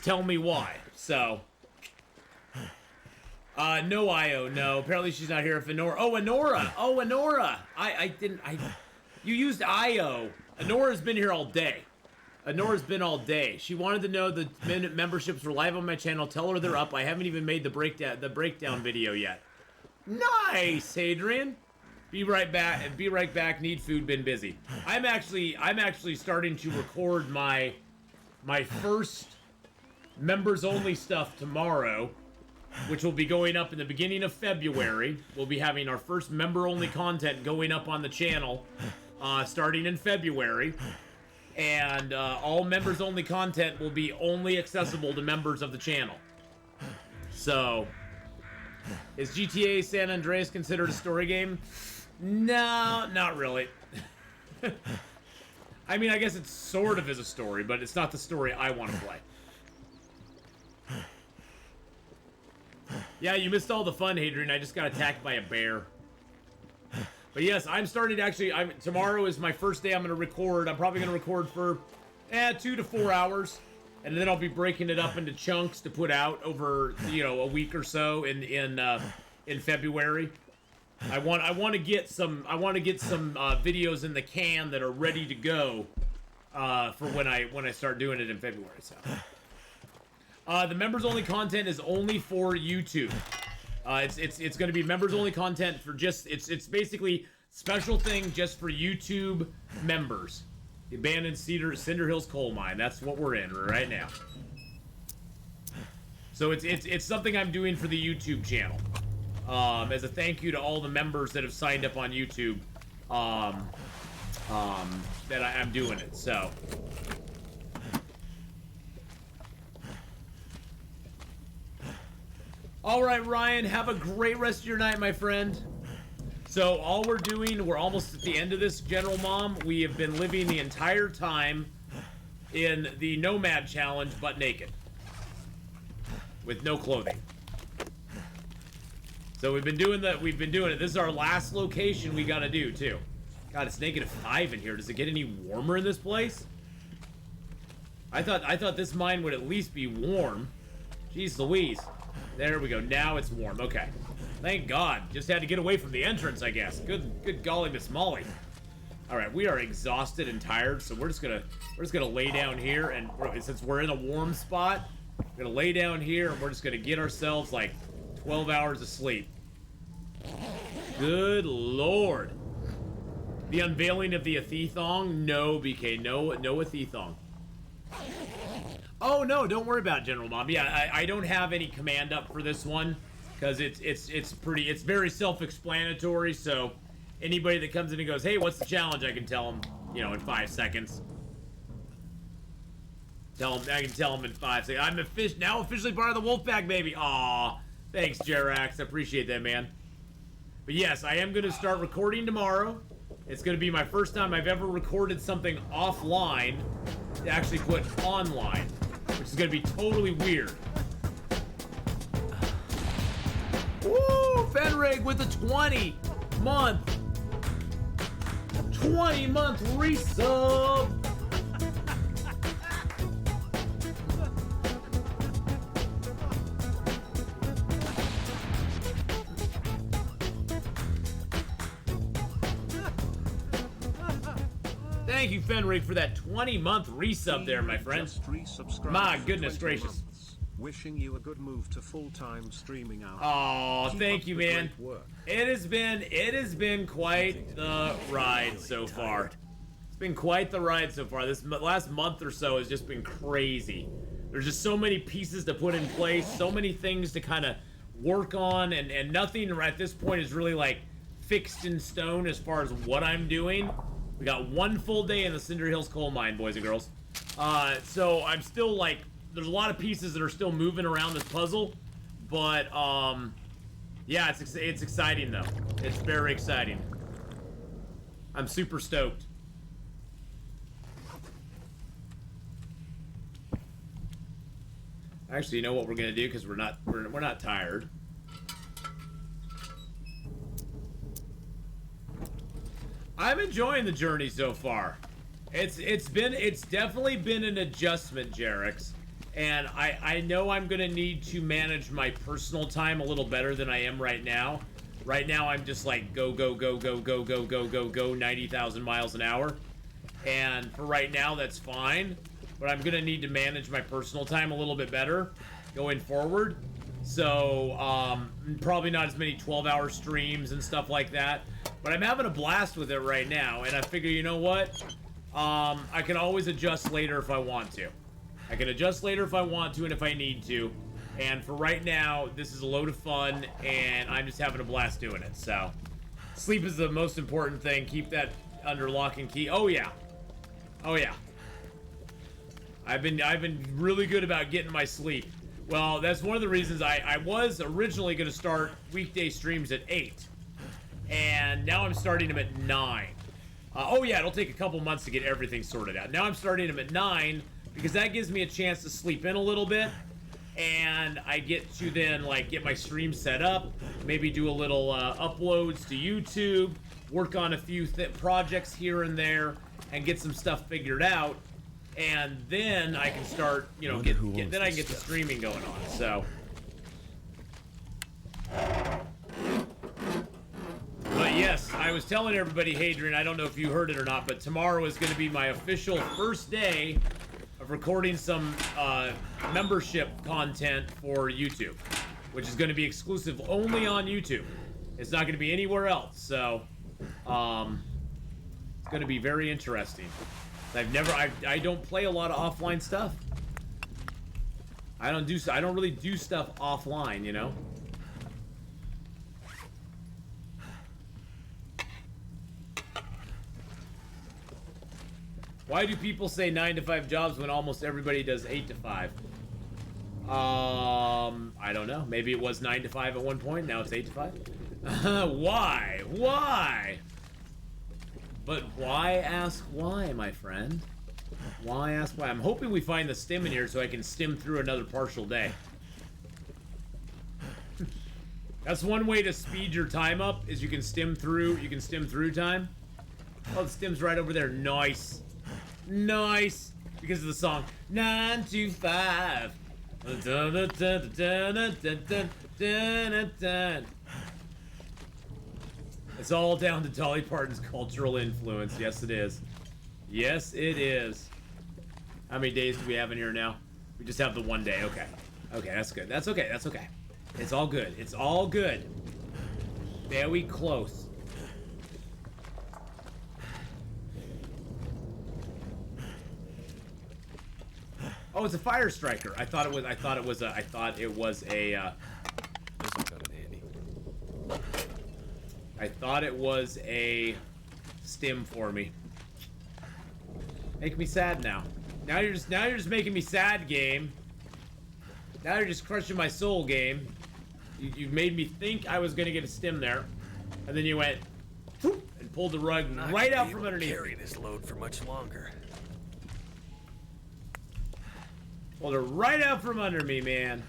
Tell Me Why. So no IO, no. Apparently she's not here. If Honora. Oh, Honora. You used IO. Honora's been here all day. Honora's been all day. She wanted to know the memberships were live on my channel. Tell her they're up. I haven't even made the breakdown video yet. Nice, Adrian. Be right back. Be right back. Need food. Been busy. I'm actually starting to record my first members only stuff tomorrow, which will be going up in the beginning of February. We'll be having our first member only content going up on the channel, starting in February, and all members only content will be only accessible to members of the channel. So, is GTA San Andreas considered a story game? No, not really. I mean, I guess it sort of is a story, but it's not the story I want to play. Yeah, you missed all the fun, Hadrian. I just got attacked by a bear. But yes, I'm starting to actually... tomorrow is my first day I'm going to record. I'm probably going to record for 2 to 4 hours. And then I'll be breaking it up into chunks to put out over, a week or so in February. I want to get some videos in the can that are ready to go for when I start doing it in February. So the members only content is only for YouTube. It's going to be members only content for just it's basically special thing just for YouTube members. The abandoned Cinder Hills coal mine. That's what we're in right now. So it's something I'm doing for the YouTube channel. As a thank you to all the members that have signed up on YouTube, that I'm doing it, so. All right, Ryan, have a great rest of your night, my friend. So all we're doing, we're almost at the end of this, General Mom. We have been living the entire time in the Nomad challenge, butt naked, with no clothing. So we've been doing it. This is our last location we gotta do, too. God, it's -5 in here. Does it get any warmer in this place? I thought this mine would at least be warm. Jeez Louise. There we go. Now it's warm. Okay. Thank God. Just had to get away from the entrance, I guess. Good golly, Miss Molly. All right, we are exhausted and tired, so we're just gonna lay down here, and since we're in a warm spot, we're gonna lay down here, and we're just gonna get ourselves like 12 hours of sleep. Good Lord. The unveiling of the Atheenon? No, BK. No Atheenon. Oh, no, don't worry about it, General Mom. Yeah, I don't have any command up for this one, because it's very self-explanatory, so anybody that comes in and goes, hey, what's the challenge? I can tell them, in 5 seconds. I can tell them in 5 seconds. I'm now officially part of the Wolfpack, baby. Aw. Thanks, Jerax. I appreciate that, man. But yes, I am going to start recording tomorrow. It's going to be my first time I've ever recorded something offline to actually put online, which is going to be totally weird. Woo! Fenrig with a 20-month 20-month resub. Thank you, Fenric, for that 20-month resub there, my friend. Just resubscribed My for goodness 20 gracious. months. Wishing you a good move to full-time streaming out. Oh, Keep thank up you, the man. great work. It has been quite the ride so far. It's been quite the ride so far. This last month or so has just been crazy. There's just so many pieces to put in place, so many things to kind of work on, and nothing at this point is really like fixed in stone as far as what I'm doing. We got one full day in the Cinder Hills coal mine, boys and girls. So I'm still like, there's a lot of pieces that are still moving around this puzzle, but yeah, it's exciting though. It's very exciting. I'm super stoked. Actually, you know what we're gonna do, because we're not tired. I'm enjoying the journey so far. It's definitely been an adjustment, Jerix, and I know I'm gonna need to manage my personal time a little better than I am right now. Right now I'm just like go 90,000 miles an hour, and for right now that's fine. But I'm gonna need to manage my personal time a little bit better going forward. So probably not as many 12-hour streams and stuff like that. But I'm having a blast with it right now, and I figure, you know what? I can always adjust later if I want to. I can adjust later if I want to and if I need to. And for right now, this is a load of fun, and I'm just having a blast doing it. So, sleep is the most important thing. Keep that under lock and key. Oh yeah, oh yeah. I've been really good about getting my sleep. Well, that's one of the reasons I was originally going to start weekday streams at 8. And now I'm starting them at 9. Oh yeah, it'll take a couple months to get everything sorted out. Now I'm starting them at 9 because that gives me a chance to sleep in a little bit. And I get to then like get my stream set up, maybe do a little uploads to YouTube, work on a few projects here and there, and get some stuff figured out. And then I can start, you know, then I can get the streaming going on. So, but yes, I was telling everybody, Hadrian, I don't know if you heard it or not, but tomorrow is going to be my official first day of recording some membership content for YouTube, which is going to be exclusive only on YouTube. It's not going to be anywhere else. So, it's going to be very interesting. I don't play a lot of offline stuff. I don't really do stuff offline, you know? Why do people say 9 to 5 jobs when almost everybody does 8 to 5? I don't know. Maybe it was 9 to 5 at one point, now it's 8 to 5? Why? Why? But why ask why, my friend? Why ask why? I'm hoping we find the stim in here so I can stim through another partial day. That's one way to speed your time up, is you can stim through time. Oh, the stim's right over there. Nice. Nice. Because of the song 9 to 5. It's all down to Dolly Parton's cultural influence. Yes, it is. Yes, it is. How many days do we have in here now? We just have the one day. Okay. Okay, that's good. That's okay. That's okay. It's all good. It's all good. Very close. Oh, it's a fire striker. I thought it was a This'll come in handy. I thought it was a stim for me. Make me sad now. Now you're just making me sad, game. Now you're just crushing my soul, game. You made me think I was gonna get a stim there, and then you went whoop, and pulled the rug right out from underneath. Carry this load for much longer. Pulled her right out from under me, man.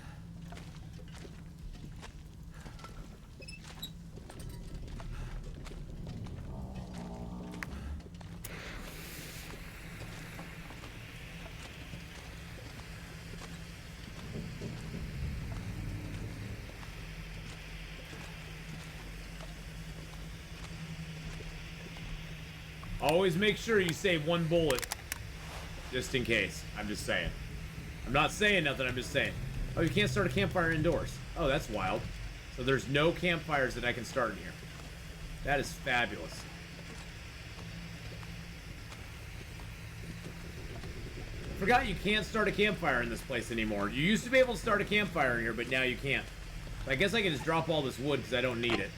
Always make sure you save one bullet. Just in case. I'm just saying. I'm not saying nothing, I'm just saying. Oh, you can't start a campfire indoors. Oh, that's wild. So there's no campfires that I can start in here. That is fabulous. I forgot you can't start a campfire in this place anymore. You used to be able to start a campfire in here, but now you can't. I guess I can just drop all this wood because I don't need it.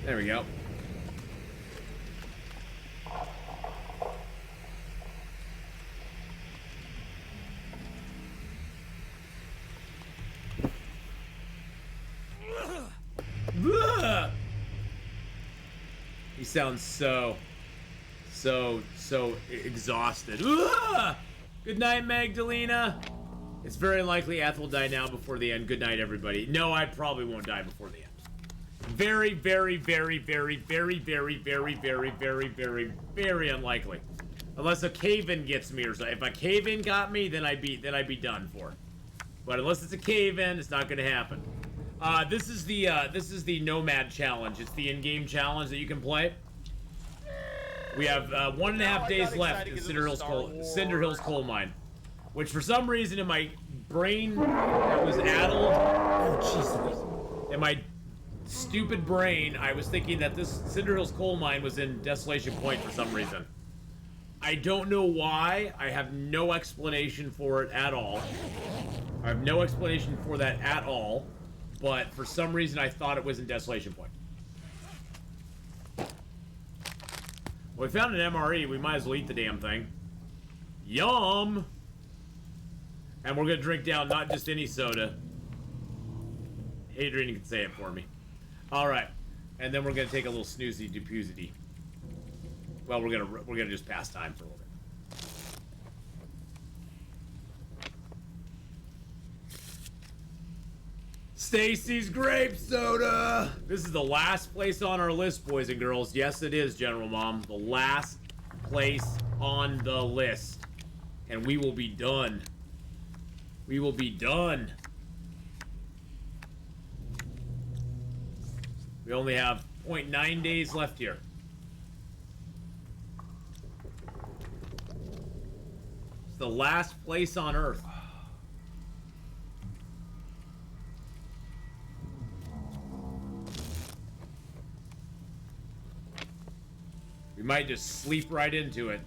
There we go. He sounds so exhausted. Good night, Magdalena. It's very likely Ath will die now before the end. Good night, everybody. No, I probably won't die before the end. Very, very, very, very, very, very, very, very, very, very, very unlikely. Unless a cave-in gets me or something. If a cave-in got me, then I'd be done for. But unless it's a cave-in, it's not gonna happen. This is the Nomad challenge. It's the in-game challenge that you can play. We have 1.5 days left in Cinder Hills coal mine, which for some reason in my brain that was addled. Oh jeez! In my stupid brain, I was thinking that this Cinder Hills coal mine was in Desolation Point for some reason. I don't know why. I have no explanation for it at all. I have no explanation for that at all. But for some reason, I thought it was in Desolation Point. Well, we found an MRE. We might as well eat the damn thing. Yum! And we're gonna drink down not just any soda. Adrian can say it for me. All right, and then we're gonna take a little snoozy dupusity. Well, we're gonna just pass time for a little bit. Stacy's grape soda. This is the last place on our list, boys and girls. Yes, it is, General Mom. The last place on the list, and we will be done. We will be done. We only have 0.9 days left here. It's the last place on Earth. We might just sleep right into it.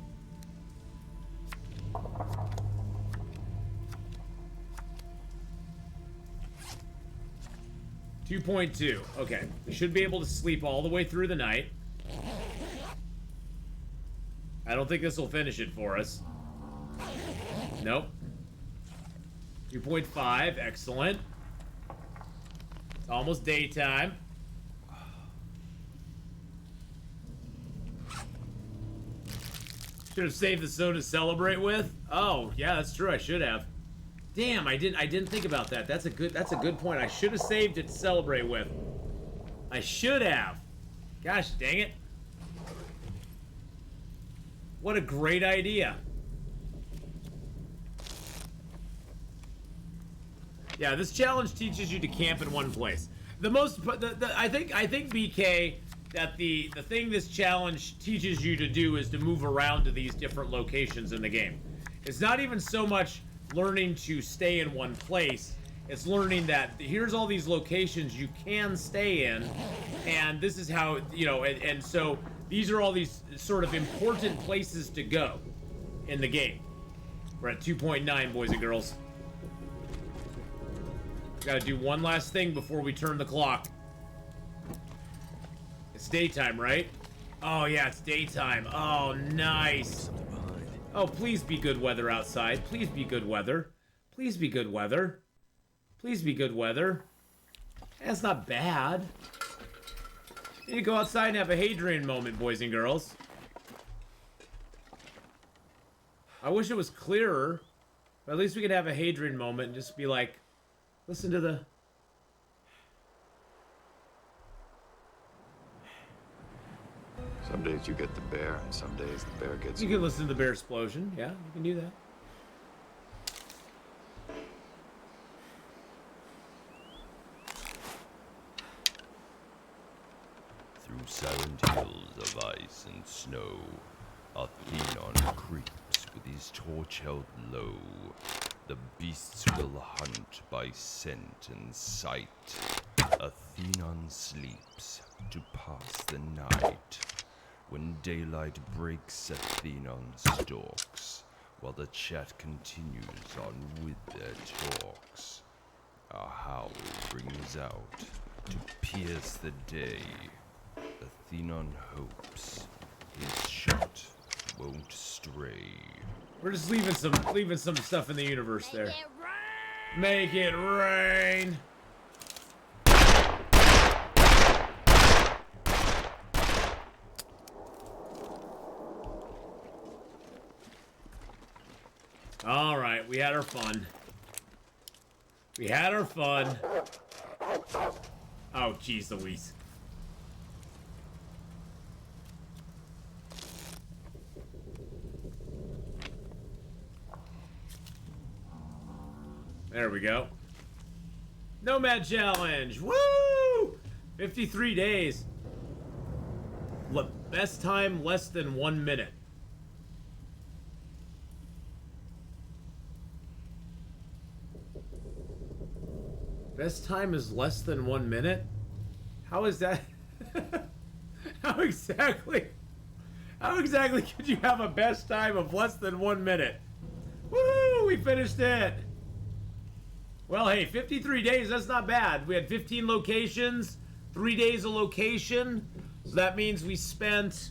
.2. Okay. We should be able to sleep all the way through the night. I don't think this will finish it for us. Nope. 2.5. Excellent. It's almost daytime. Should have saved the soda to celebrate with. Oh, yeah, that's true. I should have. Damn, I didn't think about that. That's a good point. I should have saved it to celebrate with. I should have. Gosh, dang it. What a great idea. Yeah, this challenge teaches you to camp in one place. I think BK, that the thing this challenge teaches you to do is to move around to these different locations in the game. It's not even so much learning to stay in one place. It's learning that here's all these locations you can stay in, and this is how, you know, and so these are all these sort of important places to go in the game. We're at 2.9, boys and girls. Gotta do one last thing before we turn the clock. It's daytime, right? Oh, yeah, it's daytime. Oh, nice. Oh, please be good weather outside. Please be good weather. Please be good weather. Please be good weather. That's not bad. You need to go outside and have a Hadrian moment, boys and girls. I wish it was clearer, but at least we could have a Hadrian moment and just be like, listen to the... Some days you get the bear, and some days the bear gets You can listen to the bear explosion. Yeah, you can do that. silent hills of ice and snow, Atheenon creeps with his torch held low. The beasts will hunt by scent and sight. Atheenon sleeps to pass the night. When daylight breaks, Atheenon stalks, while the chat continues on with their talks. A howl rings out to pierce the day. Atheenon hopes his shot won't stray. We're just leaving some stuff in the universe there. Make it rain. All right, we had our fun. We had our fun. Oh, jeez Louise. There we go. Nomad challenge. Woo! 53 days. Best time less than 1 minute. Best time is less than 1 minute? How is that? How exactly could you have a best time of less than 1 minute? Woo! We finished it. Well, hey, 53 days, that's not bad. We had 15 locations, 3 days a location. So that means we spent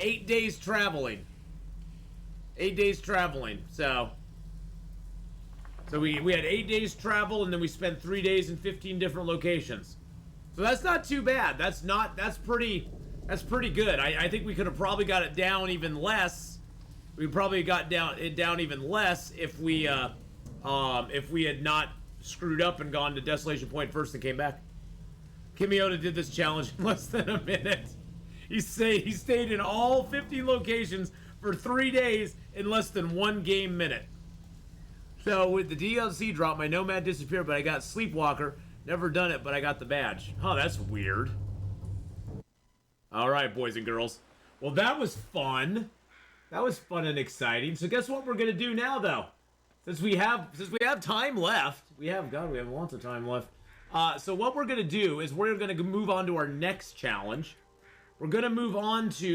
8 days traveling. 8 days traveling, so we had 8 days travel, and then we spent 3 days in 15 different locations. So that's not too bad. That's pretty good. I think we could have probably got it down even less. We probably got it down even less if we had not screwed up and gone to Desolation Point first and came back. Kimiota did this challenge in less than a minute. He stayed in all 15 locations for 3 days in less than 1 game minute. So with the DLC drop, my Nomad disappeared, but I got Sleepwalker. Never done it, but I got the badge. Oh, that's weird. All right, boys and girls. Well, that was fun. That was fun and exciting. So guess what we're gonna do now, though? Since we have time left, we have lots of time left. So what we're gonna do is we're gonna move on to our next challenge. We're gonna move on to